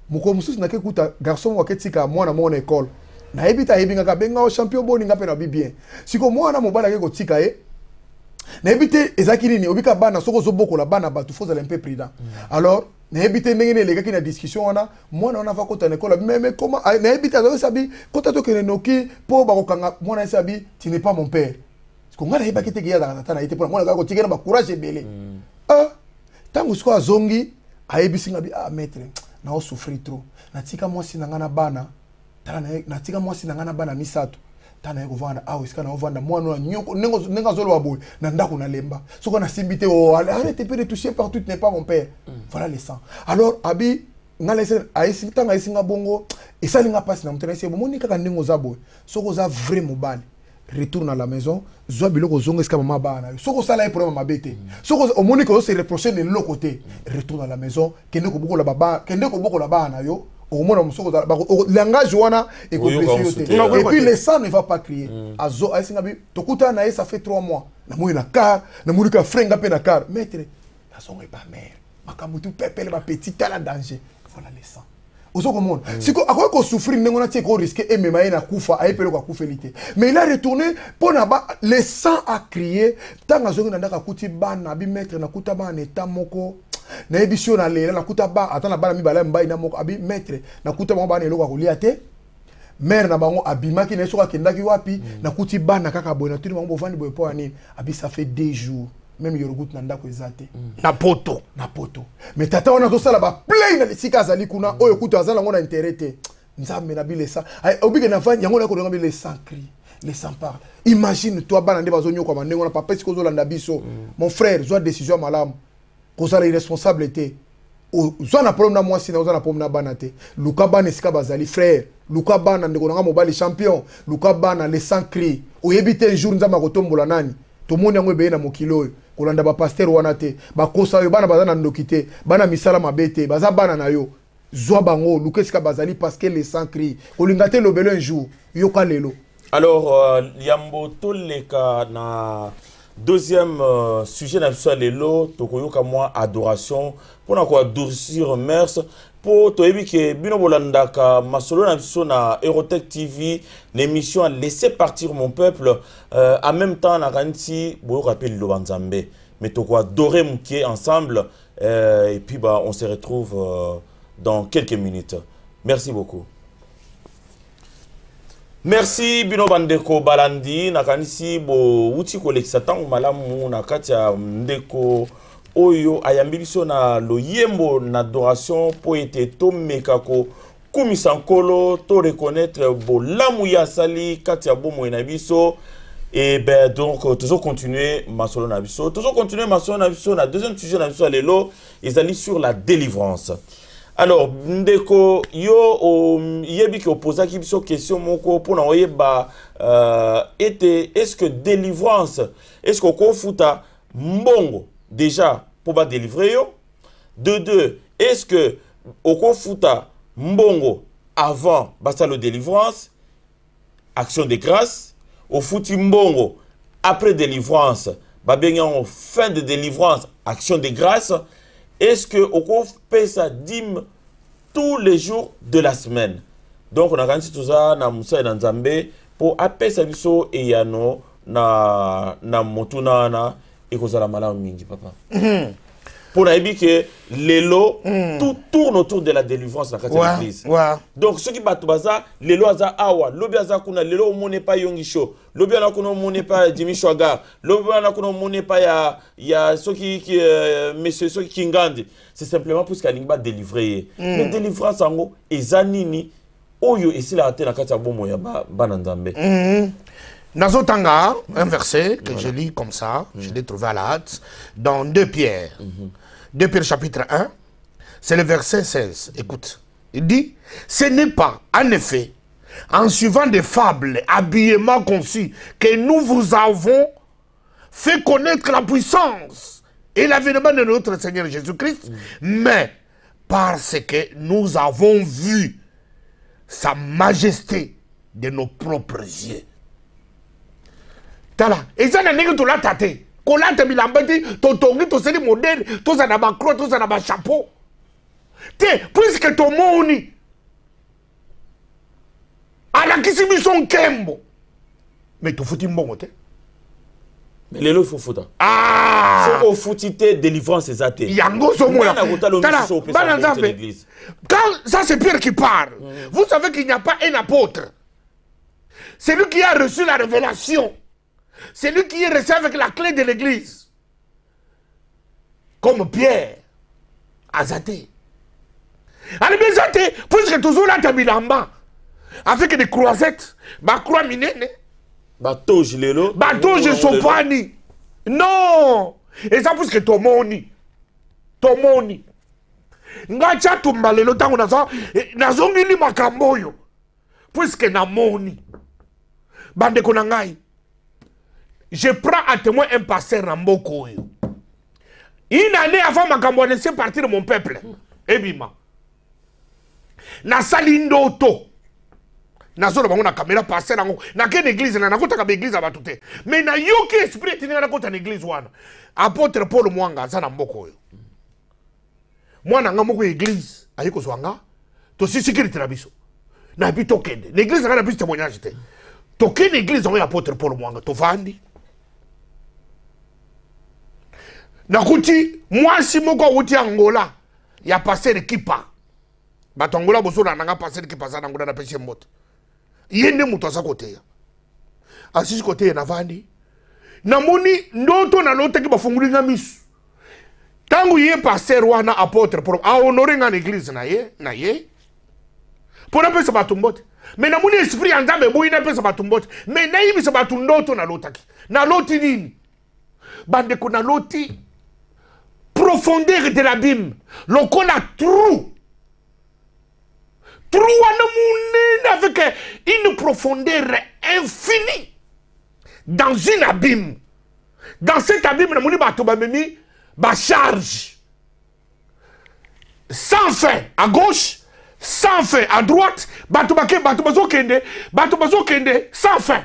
moko mususu na kekuta garçon wa ketika mwana mona école na ebita ebinga ka benga o champion boni nga pe na bi bien siko mwana mobala ke kotika na ebite ezaki nini obika bana soko zoboko la bana batu faut aller un peu prudent alors na ebite ndenge les gars qui na discussion wana mwana wana va kota na école mais comment na ebite azo sabi kota to kene noki po ba kokanga mwana sabi tu n'es pas mon père siko ngana ebaki te ya tata na ite pour mwana ka kotika na ba courage belé tango siko azongi ayebisi ngabi maître na o souffrir trop natika mwasi na ngana bana tala natika mwasi na ngana bana misato tana yeko vanda iska na ovanda mwana na nyoko nenga zolo waboy na ndako na lemba soko na simbité arrête de toucher partout, tu n'es pas mon père. Voilà les sangs. Alors abi ngala aisi tanga aisi ngabongo esalinga passe na mutana ese bomoni kaka ndengo zaboy soko za vrai mobile retourne à la maison zo biloko zonga eska mama bana soko sala e problème mabete soko omoni ko se reprocher de l'autre côté retourne à la maison kende ko boko la baba kende ko boko la bana yo au moins le langage wana et puis le sang ne va pas crier azo asingabi tokuta na ça fait 3 mois na moi na car na mulika frenga pe na car maître la son est pas mère makamutu pepele ba petit tala danger voilà le sang ozo comment siko akoy ko souffrir ngona tie ko risquer et même na kufa ayepele ko kufelité mais il a retourné pour na ba le sang a crié tanga zongi na ndaka kuti bana bi maître na kuta ba na état moko na ebisio na lela na kuta ba atana bana mibala mbai na moko abi maître na kuta ba na eloko kolia te mère na bango abimaki na soka kendaki wapi na kuti bana kaka boy na tuni bango bovandi boy po ani abi ça fait 2 jours même yorogut na ndako ezate na poto mais tata wana to sala ba play na lisika azali kuna oyo kutu azala ngona intérêt te nzambe na bilesa obike na vandi yango na ko ngombe les sans cri les sans parle imagine toi bana nde bazonyo kwa mandengo na papa siko zolanda biso mon frère zwa décision malamu ko sala irresponsabilité zwa na problème na moi si na zwa na problème na bana te luka bana esika bazali frère luka bana ndeko nga mobali champion luka bana les sans cri oyebite un jour nzamba kotombola nani to moni yango ebe na mokilo kolanda ba pasteur wana te ba kosa yo bana bazana ndokite bana misala mabete baza bana na yo zwa bango luka esika bazali parce que les sans cri kolinga te lobelo un jour yoka lelo. Alors yambo toleka na deuxième sujet na biso lelo tokoyoka moi adoration pour na ko adoucir mers pour toyebi ke bino bolandaka masolo na biso na Eurotech TV l'émission a laissé partir mon peuple en même temps na kanti boyo rappel lo banzambe mais toko adorer mukie ensemble et puis bah on se retrouve dans quelques minutes. Merci beaucoup. Merci bino bandeko balandi nakanisi bo uti kolekisa tangu malamu na kati ya ndeko oyo ayambi biso na loyembo na adoration po ete to mekako kumisa nkolo to reconnaître bo lamu ya sali kati ya bomo na biso et ben donc toujours continuer masolo na biso na deuxième sujet na biso lelo ezali sur la délivrance. Alors, ndeko yo yebi ki opposaki biso question moko pour na oyeba est-ce que délivrance est-ce que ko futa mbongo déjà pour ba délivrer yo de deux est-ce que ko futa mbongo avant basa le délivrance action de grâce au futi mbongo après délivrance ba benga en fin de délivrance action de grâce. Est-ce que on paye sa dîme tous les jours de la semaine? Donc on a garanti tout ça na Moussa et na Nzambe pour appeler sa biso et yano na motuna na et kozala malamu mingi papa. Pour naïbi que l'élo tout tourne autour de la délivrance dans la l'église. Donc ceux qui battent baza l'élo aza awa, lobi aza kuna l'élo mone pas yongisho, lobi ana kuna mone pas Jimmy Shwaga, lobi ana kuna mone pas ya ceux qui monsieur ceux qui ngandi. C'est simplement pour ce qu'elle va délivrer. Mais délivrance en ezanini oyo esi la tête na kati ya bomo ya banandambe. Nazotanga, un verset que je lis comme ça, je l'ai trouvé à la hâte, dans 2 Pierre. 2 Pierre chapitre 1, c'est le verset 16. Écoute, il dit, ce n'est pas, en effet, en suivant des fables habillement conçues, que nous vous avons fait connaître la puissance et l'avènement de notre Seigneur Jésus-Christ, mais parce que nous avons vu sa majesté de nos propres yeux. Tala, et ça n'a pas été la tate. Quand la tate bilambati, ton tongi, ton seli modèle, ton zanaba croix, ton zanaba chapeau. Te, puisque ton moni, à la kisimi son kembo. Mais tu foutis bon côté. Mais les lots faut foutre. Ah! Faut foutiter délivrance exacte. Yango somola. Tala, quand ça c'est Pierre qui parle, vous savez qu'il n'y a pas un apôtre. C'est lui qui a reçu la révélation. C'est lui qui est resté avec la clé de l'église. Comme Pierre. Azate. Alors, bien Azate, puisque toujours là, tu as mis en bas. Avec des croisettes. Bah, croix minene. Bah, toge lelo. Bah, toge sopani. Non. Et ça, puisque ton moni. Ton moni. Ngacha tumba lelo tango nazo. Nazo ngili makamboyo. Puisque na moni. Bande konangai. Je prends à témoin un pasteur Ramboko. Une année avant ma campagne, laissé partir de mon peuple. Ebima. Na salindo to. Na zolo bango na caméra pasteur nango. Na quelle église na kota ka église abatute. Mais na yoki esprit tini na kota na église wana. Apôtre Paul Mwanga za na mboko yo. Mwana nga moko église ayiko zwanga. To si sécurité na biso. Na bito kende. L'église na biso témoignage te. To kene église on apôtre Paul Mwanga to vandi. Nakuti, moi si moko wuti Angola, ya passer Kipa. Bato Angola boso na nga passer Kipa za Angola na pesi mbote. yende muto asa côté ya asisi côté na vandi na moni ndoto na lota ki bafunguli nga misu tangu ye pasteur wana apôtre pour a honorer nga l'église na ye pour na pesa batumbote mais na moni esprit ya nzambe boyi na pesa batumbote mais na yibi sa batu ndoto na lotaki na loti nini bande ko na loti profondeur de l'abîme lokola trou wana munene avec une profondeur infinie dans une abîme. Dans cet abîme, na moni bato bamemi ba charge sans fin à gauche, sans fin à droite, bato bazo kende sans fin.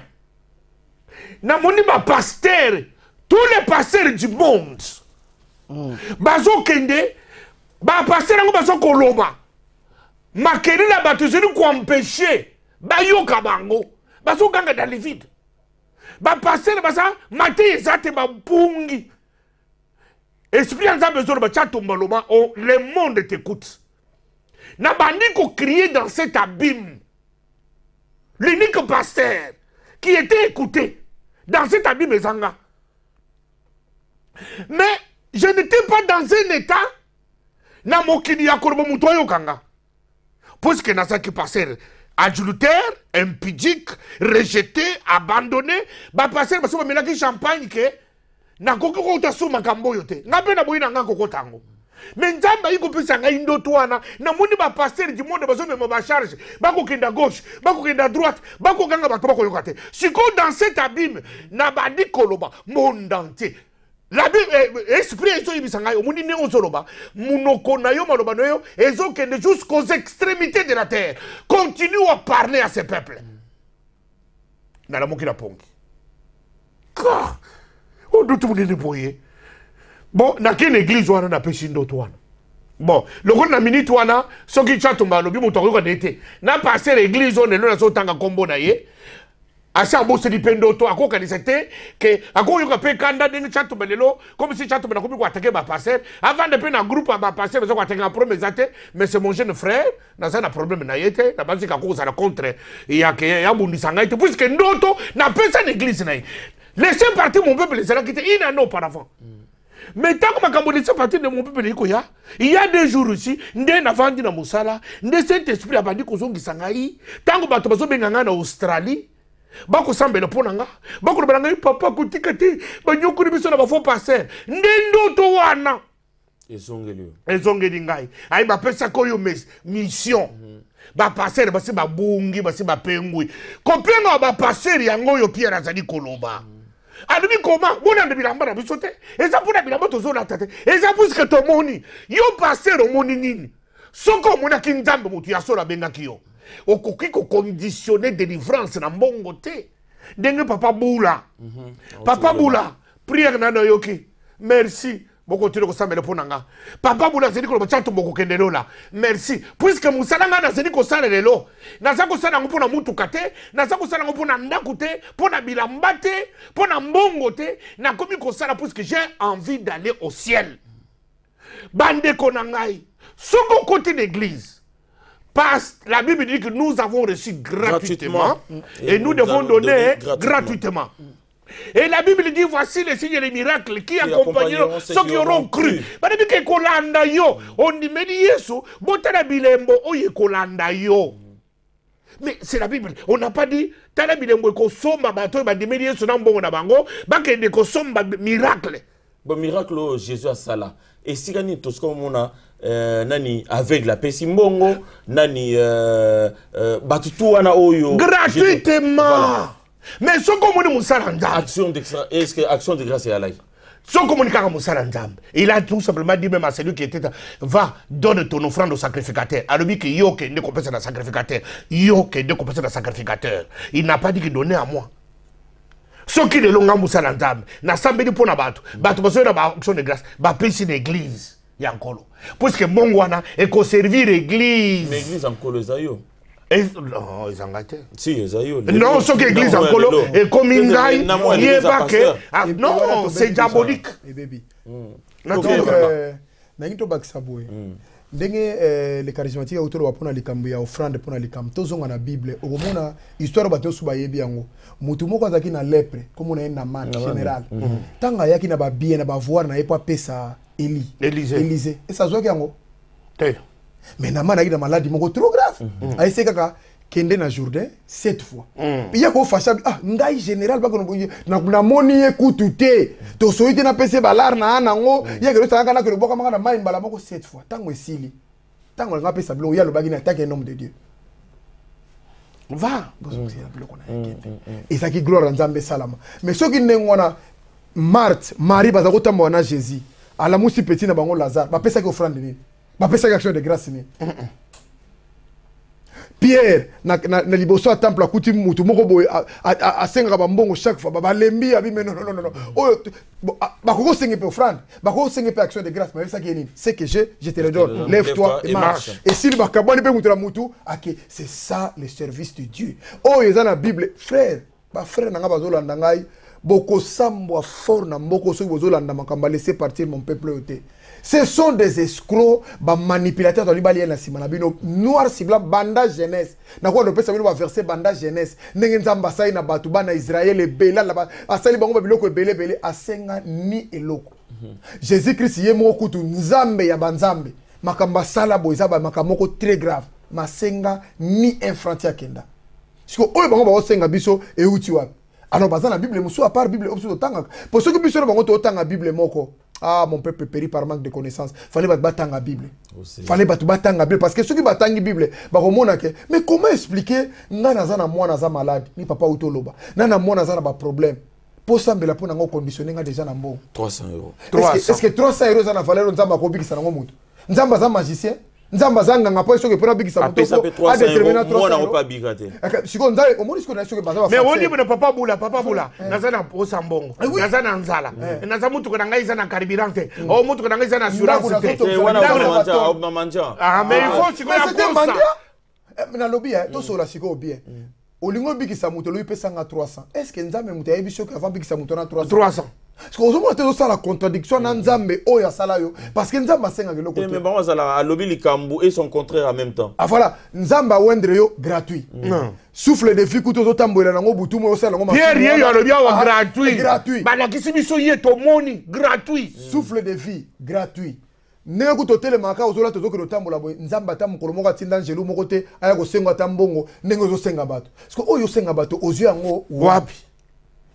Na moni ba pasteur, tous les pasteurs du monde. Bazo kende ba pasteur ngo bazo koloba. Makeli la bato zeli ko empêcher ba yoka bango. Bazo ganga dans les vides. Ba passer basa mate ezate ba pungi. Esprit nzambe zo ba chatumba loma oh le monde t'écoute. Na bandi ko crier dans cet abîme. L'unique pasteur qui était écouté dans cet abîme ezanga. Mais je n'étais pas dans un état na mokili ya korbo mutoyo kanga. Puisque na ça qui passer adultère, impudique, rejeté, abandonné, ba passer ba so menaki champagne ke na koko ko ta so makambo yote. Ngabe na boyina ngako ko tango. Mais nzamba yiko pesa nga indoto wana na moni ba passer du monde ba so mema ba charge, ba ko kenda gauche, ba ko kenda droite, ba ko ganga ba to ba ko yokate. Siko dans cet abîme na ba di koloba monde entier. La Bible, esprit ezo yibisanga yo muni ne ozoloba munoko na yo maloba no yo ezo kende jusqu'aux extrémités de la terre. Continue à parler à ce peuple. Na la moki la pongi. Ka. O do tout monde boye. Bon, na ken église wana na pesi ndoto wana. Bon, le rôle na minute wana soki chatumba lobi mutoko ko dete. Na passer l'église on na so tanga kombo na ye. Asa bosse di pendoto akoka disete que akoyoka pe kanda deni chato belelo comme si chato na komi ko attaquer ba passer avant de pe na groupe ba passer bezo ko attaquer en premier zate mais c'est mon jeune frère na ça na problème na yete na banzi ka ko ça contre ya ke ya bundi sanga ite puisque ndoto na pesa l'église na laissez partir mon peuple c'est là qui était in an auparavant. Mais tant que ma cambo laissez partir de mon peuple il y a des jours aussi ndé na vandi na musala ndé Saint-Esprit a bandi ko zongi sangai tant que bato bazo benganga na Australie bako sambela ponanga bako balanga papa kutikati banyoko biso na bafo passer ndendo to wana ezongeli ngai ai ba pesa ko yo mission ba passer basi ba bungi basi ba pengui kopenga ba passer yango yo Pierre azali koloba alubi koma bona de bilamba na biso te eza pona bilamba to zo na tate eza puisque to moni yo passer o moni nini soko mona kinzambe mutu ya sola benga kiyo okoki ko conditionner délivrance na mbongo te ndenge papa bula papa bula prière na no yoki merci boko tiro ko sambele ponanga papa bula zeli ko bachato boko kendelo la merci puisque musala ngana zeli ko sala lelo na za ko sala ngopona mutu kate na za ko sala ngopona ndaku te pona bilamba te pona mbongo te na komi ko sala puisque j'ai envie d'aller au ciel bande konangai soko côté d'église. Parce la Bible dit que nous avons reçu gratuitement et nous devons donner gratuitement. Et la Bible dit voici les signes et les miracles qui accompagneront ceux qui auront cru. Mais c'est la Bible. On n'a pas dit miracle. Bon miracle Jésus a ça là. Et si gani tout ce qu'on a nani avec la pesimbongo nani batutu wana oyo gratuitement. Voilà. Mais ce qu'on dit Moussalanda action d'extra est-ce que action de grâce est à l'aïe. Ce communiquant à Moussalanda, il a tout simplement dit même à celui qui était va donne ton offrande au sacrificateur. Alors que yo que ne compense le sacrificateur, yo que ne compense le sacrificateur. Il n'a pas dit qu'il donnait à moi. Ce qui est longa Moussalanda, n'a sambeli pour na batu, batu besoin na action de grâce, ba pesi l'église. Yankolo. Puisque Mongwana est qu'on servir l'église. L'église en Kolo Zayo. Non, ils ont gâté. Si, Zayo. Non, ce que l'église en Kolo est comme une gaille. Non, c'est diabolique. Donc, Nagito Baksaboy. ndenge les charismatiques autour wa pona likambo ya offrande pona likambo tozonga na Bible okomona histoire bato suba yebi yango mutu moko azaki na lepre comme on na man général tanga yaki na ba bien na ba voir na epa pesa Élysée et ça zoaki yango mais na man na maladie moko trop grave aïsé kaka kende na Jourdain 7 fois il y a ko fasha ngai général ba ko na moni ekututé to soite na pese balar na nango ya ke sanga na ke boka manga na mai mbala moko 7 fois tango esili tango nga pesa blo ya lo bagi na attaque un homme de Dieu va et ça qui gloire nzambe salama mais ceux qui n'engona Marthe Marie bazako tambo na Jésus ala musi petit na bango Lazare ba pesa ki offrande ni ba pesa ki action de grâce ni Pierre na liboso à temple akuti mutu moko boye a senga bambongo chaque fois ba lembi abi mais non oyo ba ko senga pe offrande ba ko senga pe action de grâce mais ça qui est c'est que je te le donne lève-toi et marche et si ba kaboni pe mutu la mutu OK c'est ça le service de Dieu oh ils dans la Bible frère ba frère nanga bazolanda ngai boko sambwa fort na mboko so bozolanda makamba laisser partir mon peuple oté. Ce sont des escrocs, des manipulateurs dans l'Ibali et la Simanabino, noir cibla, banda jeunesse. N'a quoi le peuple va verser banda jeunesse. N'engenzamba saï na batuba na Israël et Bela là-bas. Asali bango babiloko belé asenga ni eloko. Jésus-Christ yé mo kutu nzambe ya banzambe. Makamba sala boizaba makamoko très grave. Masenga ni infrantia kenda. Siko oyo bango ba osenga biso e uti wapi. Alors bazana la Bible musu à part Bible option tanga. Pour ceux qui biso bango to tanga Bible moko. Ah, mon peuple périt par manque de connaissances. Fallait battre la Bible. Fallait battre la Bible. Parce que ceux qui battent la Bible, mais comment expliquer Nanazana moi naza malade, ni papa autoloba. Nana moi naza ba problème. Pour ça, la pour conditionner déjà na bon. 300 €. Est-ce que 300 € ça na valeur nzamba ko bikisa na mutu. Nzamba za magicien. Nzamba zanga ngapo soki pona bikisa mutu. A déterminer 300 € pas bigate. Siko nzale o moni siko na soki baza. Mais on dit que papa bula nazana posa mbongo. Nazana nzala. Naza mutu ko ngai za na carburante. O mutu ko ngai za na assurance. Wana manja. Ah mais il faut siko ya posa. Na lobby to so la siko bien. Olingo bikisa mutu lo pesa nga 300. Est-ce que nzambe mutu ya biso ka avant bikisa mutu na 300? Parce que aujourd'hui on a la contradiction dans nzambe oya salayo parce que nzamba senga ke lokoto. Mais bon ça la lobby likambu et son contraire en même temps. Ah voilà, nzamba wendre yo gratuit. Souffle de vie kuto tambola nango butu mo sala ngo Pierre yo lo bia wa gratuit. Gratuit. Ba la kisibiso yeto moni gratuit. Souffle de vie gratuit. Nenge kuto telemaka ozola tozo ke tambola boy nzamba tam ko moko tinda ngelu moko te aya ko senga tambongo nenge zo senga bato. Parce que oyo senga bato ozu yango wapi.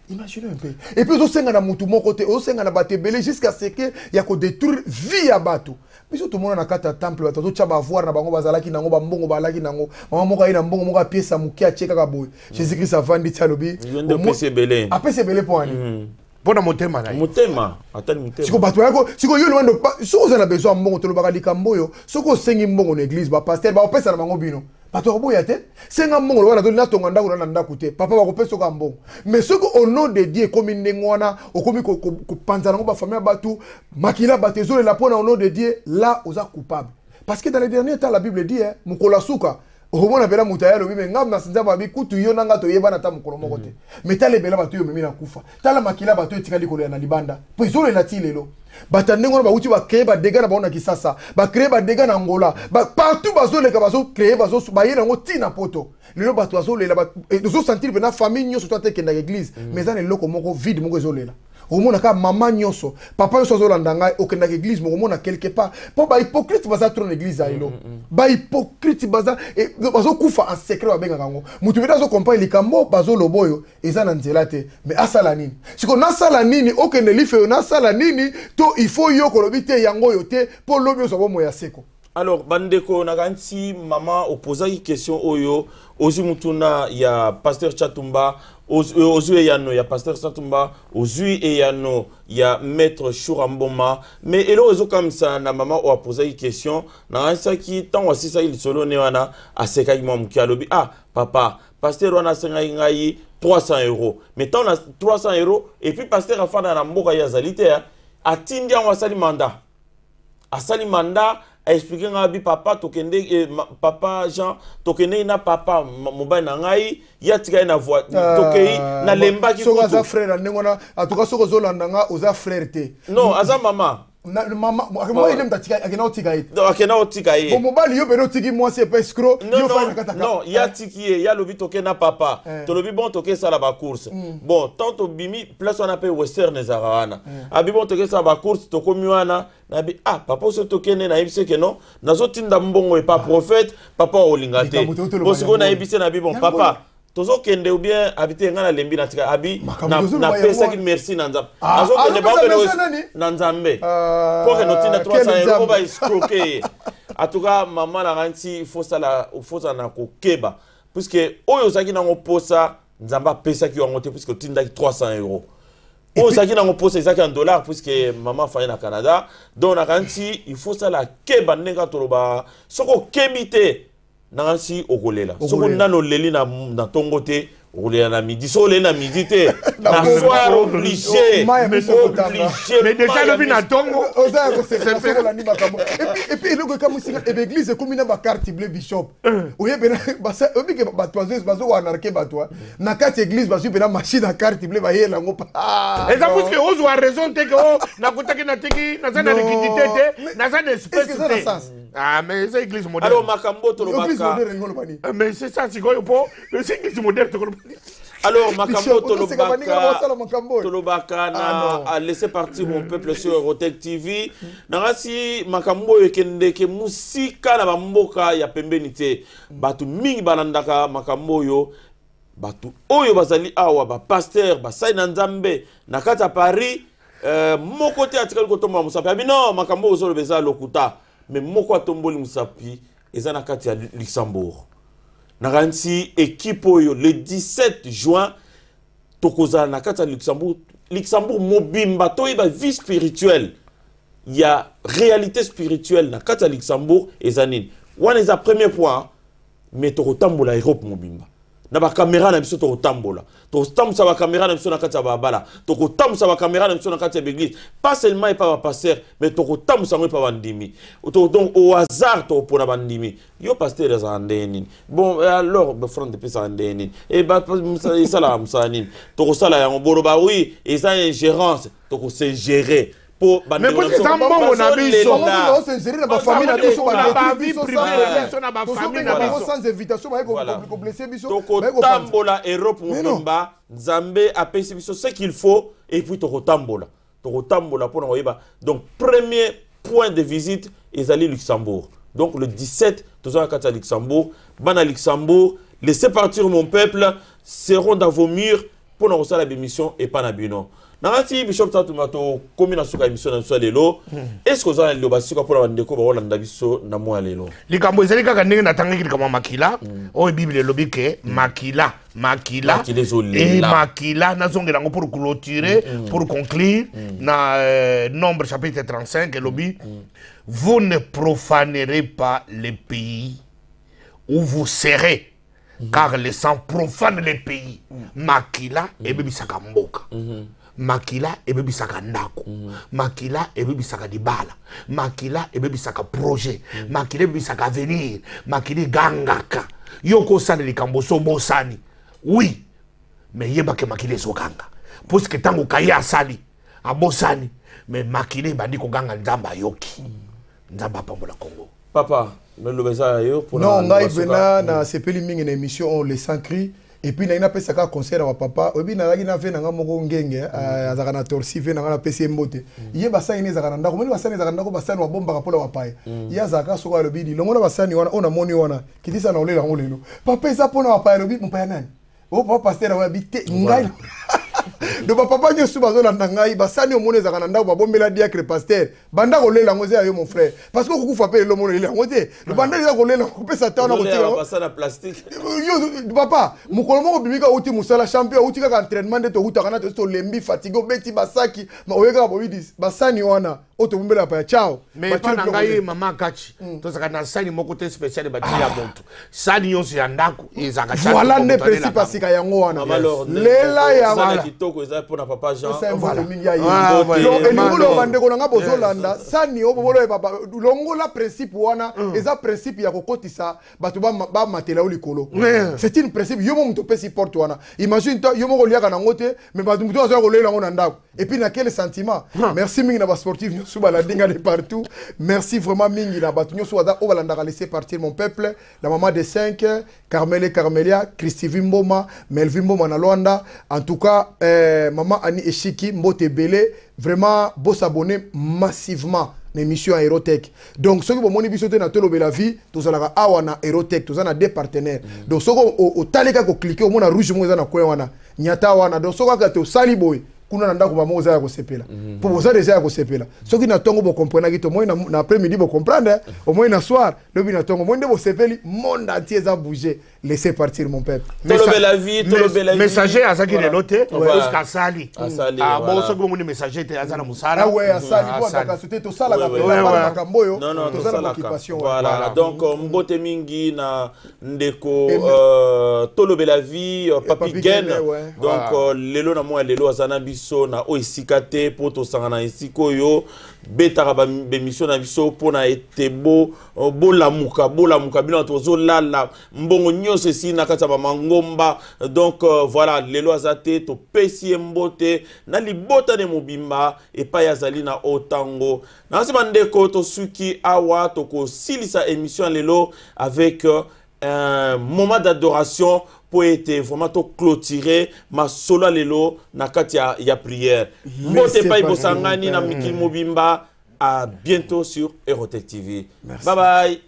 Imaginez un peu. Et puis, on s'engagne à mon côté, on s'engagne à Batebele jusqu'à ce qu'il y a que détruire vie à bateau. Puis tout le monde a un temple, tout le monde va voir, on va zalaki nango, bambongo balaki nango, maman moka ina mbongo moka pièce à moukia tcheka kaboy. Jésus-Christ a vendu tchalobi. Il vient de PC belé. A PC belé pour aller. Pour motema là. Motema. Attends motema. Siko bato yako, siko yo loin de pas, si vous avez besoin mbongo to lo baka likamboyo, soko sengi mbongo en église, ba pasteur, ba opesa na bango bino. Bato boya te senga mbongo wana to na tonga ndako na ndako te papa ba kopesa ka mbongo mais ce que au nom de Dieu comme ndengwana okomi ko panzana ngo ba famille batu makila batezo la pona au nom de Dieu là oza coupable parce que dans les derniers temps la Bible dit mukola suka omona bela mutaya lo bime ngam na sinza ba bikutu yo nanga to yeba na ta mukolo moko te mais tale bela batu yo memi na kufa tala makila batu etikali ko na libanda po izolo na tilelo batandengo ba uti ba créer ba dégâts na bona kisasa ba créer ba dégâts na Angola ba partout bazo le bazo créer bazo ba yena ngo tina poto lelo bato bazo le ba zo sentir bena famille nyoso to te na église mais ça le loko moko vide moko zo lela omona ka mama nyoso papa nyoso zo landanga okenda église moko mona quelque part po ba hypocrite baza trop église ailo ba hypocrite baza et bazo kufa en secret ba benga ngo mutu beda zo comprendre likambo bazo loboyo eza na nzela te mais asala nini siko na sala nini okende life na sala nini to il faut yo kolobite yango yote pour lobio so bomo ya seko. Alors bandeko nakanti maman oposa une question oyo ozu mutuna ya pasteur Chatumba ozu eyano ya pasteur Chatumba ozu eyano ya maître Chouramboma mais elo ozo comme ça na maman o posa une question na ansa ki tant wasi ça il solo ne wana aseka imam ki alobi ah papa pasteur wana senga ngai 300 € mais tant na 300 € et puis pasteur afana na mboka ya zalité atindi en asali mandat a expliqué ngabi papa tokende papa Jean tokende na papa mobile na ngai ya tika na voix tokei na lemba ki so za frère ndengona atuka soko zolanda nga oza frère te non aza mama Maman, moi il aime ta tika, akena otika it. Donc akena otika it. Bon mobali yo beno tiki moi c'est pas escroc. Non, il y a tiki, il y a lobi toke na papa. To lobi bon toke ça la ba course. Bon, tant to bimi place on appelle western ezarawana. Abi bon toke ça ba course to komiwana na bi ah papa so toke ne na ibise ke non. Nazo tinda mbongo e pas prophète, papa olingate. Bon siko na ibise na bi bon papa. Tozo kende ou bien habiter ngana lembi na tika abi na pesa ki merci na nzambe. Azo kende ba na nzambe. Pour que notina 300 € ba escroquer. En tout cas maman la ranti il faut ça na ko keba puisque oyo zaki na ngoposa nzamba pesa ki ngote puisque tinda 300 €. Oyo zaki na ngoposa zaki en dollars puisque maman fa na Canada. Donc na ranti il faut ça la keba nenga toloba soko kebite nansi okolela soko nano leli na tongote okolela na midi so le na midi te na soir obligé mais déjà le bin na tongo oza ko c'est la ni makambo et puis le comme si l'église comme na ba carte bleu bishop oye bena basa obi ke ba toises bazo anarke ba toi na carte église bazo bena machine à carte bleu ba yela ngo pa et ça parce que ozo a raison te que na kotaki na teki na sana liquidité te na sana espèce ah mais c'est église moderne alors makambo to lobaka mais c'est ça c'est quoi c'est église moderne to alors makambo to lobaka na a laisser partir mon peuple sur Eurotech TV nangasi makambo yekende ke musika na bamboka ya pembeni te batu mingi balandaka makambo yo batu oyo bazali awa ba pasteur ba saina nzambe na kata Paris mon côté atikali ko tomba musapi abi non makambo ozo lobeza lokuta mais moko atomboli musapi ezana kati ya Luxembourg naranti équipe oyo le 17 juin tokozala na kati ya Luxembourg mobimba toyeba vie spirituelle il y a réalité spirituelle na kati ya Luxembourg ezanini wana eza premier point mais tokotambola Europe mobimba na ba caméra na biso tokotambola tokotambusa ba caméra na biso na kati ya babala tokotambusa ba caméra na biso na kati ya l'église pas seulement et pas ba pasteur mais tokotambusa ngo pa bandimi donc au hasard topona bandimi yo pasteur ya zandeni bon alors ba front de pesa ndeni et ba ça la musani tokosala ya ngoboro ba oui et ça ingérence tokose gérer pour mais pour que ça bon on a mis ça on se gérer na ba famille na biso ba vie privée na ba famille na biso sans invitation ba ko blesser biso tokotambola Europe mobimba nzambe apesi biso ce qu'il faut et puis tokotambola pour na oyeba donc premier point de visite ezali Luxembourg donc le 17 tozala kati ya Luxembourg bana Luxembourg laissez partir mon peuple seront dans vos murs pour na kosala bémission et pas na bino nangati bishop tatumato komi na suka émission na so lelo est-ce que za le basika pour la ndeko ba olanda biso na mwa lelo likambo ezali kaka ndenge natangaki kama makila o bible lobi ke makila et makila nazongela ngo pour clôturer pour conclure na nombre chapitre 35 lobi vous ne profanerez pas les pays où vous serez car les sang profanent les pays makila et bebisaka mboka makila ebebisaka ndako makila ebebisaka dibala makila ebebisaka projet makila ebebisaka avenir makila gangaka yoko sana likambo so bosani oui mais yebake makila ezokanga puisque tango kaya asali abosani mais makila ebandi koganga nzamba yoki nzamba pambola Congo papa melobeza yo pour non ngai bena na sepeli mingi na émission on les sans cri et puis na pesa ka concert wa papa obi na lagi na fe na moko ngenge azaka na torsi fe na pesa mbote ye basani ne zaka na ndako meni basani zaka na ndako basani wa bomba kapola wa paye ya zaka soko alobi longo na basani wana ona moni wana kitisa na olela ngolelo papa eza pona wa paye lobi mpaya nani o papa pasteur wa bite ngai do papa nyo suba zo landa ngai basani o moni zaka na ndako babombela diacre pasteur banda kolela ngoze ya yo mon frère parce que okufa pe lo moni lela ngoze le banda eza kolela kopesa ta na kotika basana plastique yo papa mukolo moko bimika uti musala champion uti kaka entraînement de to utaka to lembi fatigue beti basaki ma oyeka bobidi basani wana oto bombela pa ciao mais pas na ngai mama kachi to saka na sani moko te spécial ba tia bonto sani yo ya ndako ezaka voilà ne principe asika yango wana lela ya kitoko eza pour na papa Jean. Voilà. Voilà. Elingo bandeko nanga bozolanda sani obolo papa longola principe wana eza principe ya kokotisa bato ba matela o likolo. C'est une principe yo mo mto pesi porte wana. Imagine toi yo mo koliaka na ngote mais bato mto azo kolela ngo na ndako. Et puis na quel sentiment. Merci mingi na ba sportif nyosu balandinga de partout. Merci vraiment mingi na bato nyosu waza o balanda laisser partir mon peuple. La maman de 5 Carmele Carmelia, Christy Vimboma, Melvin Mboma na Luanda. En tout cas, maman Annie Eshiki, Mbote Bele, vraiment, beau s'abonner massivement à l'émission Aérotech. Donc, ceux qui vont moni bisoté na tolo bela vie, tous allons avoir na Aérotech, tous allons des partenaires. Donc, ceux qui au taléka ko cliquer au mona rouge mo na ko wana, nyata wana. Donc, ceux qui to sali boy. Kuna nanda kuba moza ya kosepela pour boza déjà ya kosepela soki na tongo bo comprendre ki to moi na après-midi bo comprendre au moins na soir lobi na tongo moi ndebo sepeli monde entier za bouger laissez partir mon peuple Tolo bela vie messager azaki de noter jusqu'à sali ah bon soki bo messager te azana musala ah ouais asali bo ndaka sote to sala ka pela makamboyo to sala occupation voilà donc mbote mingi na ndeko tolo bela vie papi gen donc lelo na moi lelo azana so na oisikate poto sangana isiko yo betaka ba mission na biso pona etebo bolamuka bino tozo lala mbongo nyose si na kata ba mangomba donc voilà lelo azate to pesi mbote na libota de mobimba et pa yazali na otango na se bandeko to suki awa to ko silisa émission lelo avec un moment d'adoration pour être vraiment clôturé ma solo lelo na kati ya prière. Mbote pa ibosangani na Mikil Mobimba. À bientôt sur Aérotech TV. Merci. Bye bye.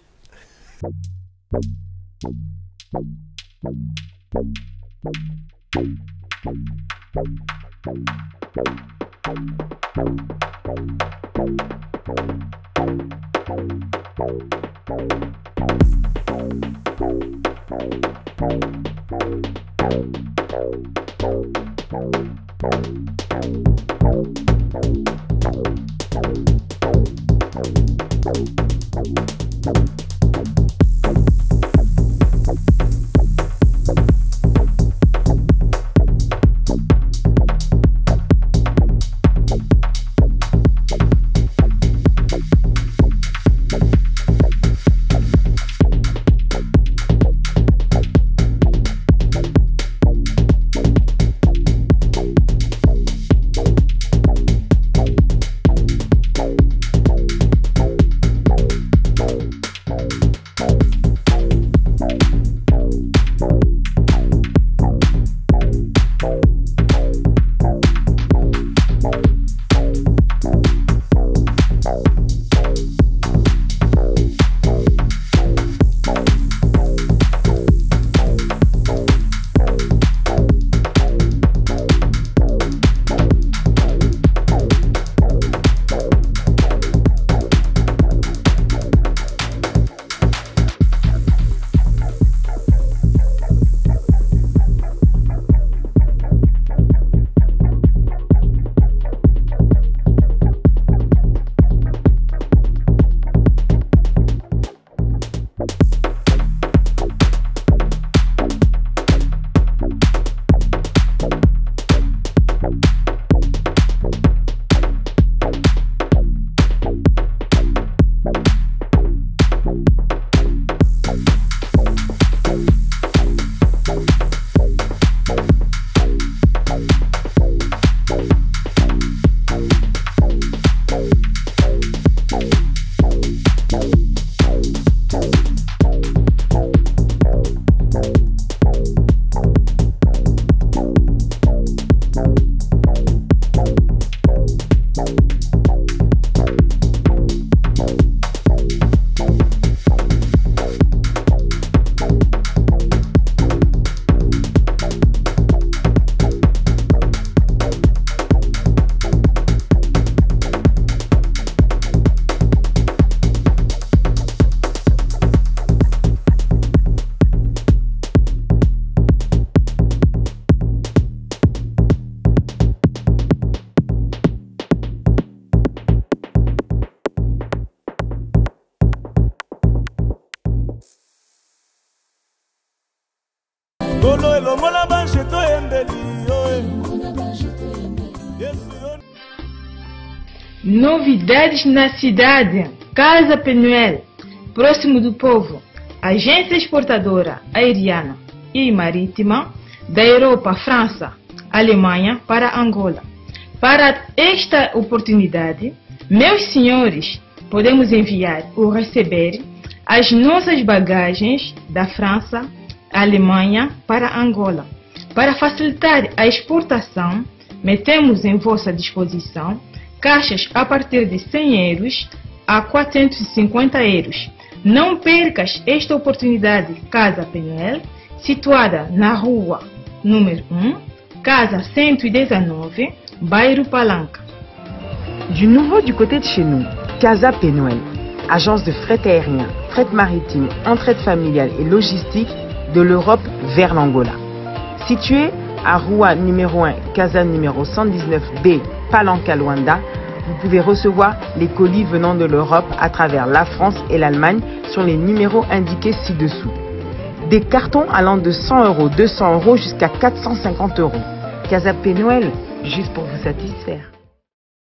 Golo elongola banjeto embeli yo Novidades na cidade. Casa Penuel, próximo do povo. Agência exportadora aeriana e marítima da Europa, França, Alemanha para Angola. Para esta oportunidade, meus senhores, podemos enviar ou receber as nossas bagagens da França, Alemanha para Angola. Para facilitar a exportação, metemos em vossa disposição caixas a partir de 100 euros a 450 euros. Não percas esta oportunidade. Casa Penuel, situada na rua número 1, casa 119, bairro Palanca. Du nouveau du côté de chez nous, Casa Penuel, agence de fret aérien, fret maritime, entraide familiale et logistique de l'Europe vers l'Angola. Située à Rua numéro 1, Casa numéro 119B, Palanca, Luanda, vous pouvez recevoir les colis venant de l'Europe à travers la France et l'Allemagne sur les numéros indiqués ci-dessous. Des cartons allant de 100 €, 200 € jusqu'à 450 €. Casa Penuel, juste pour vous satisfaire.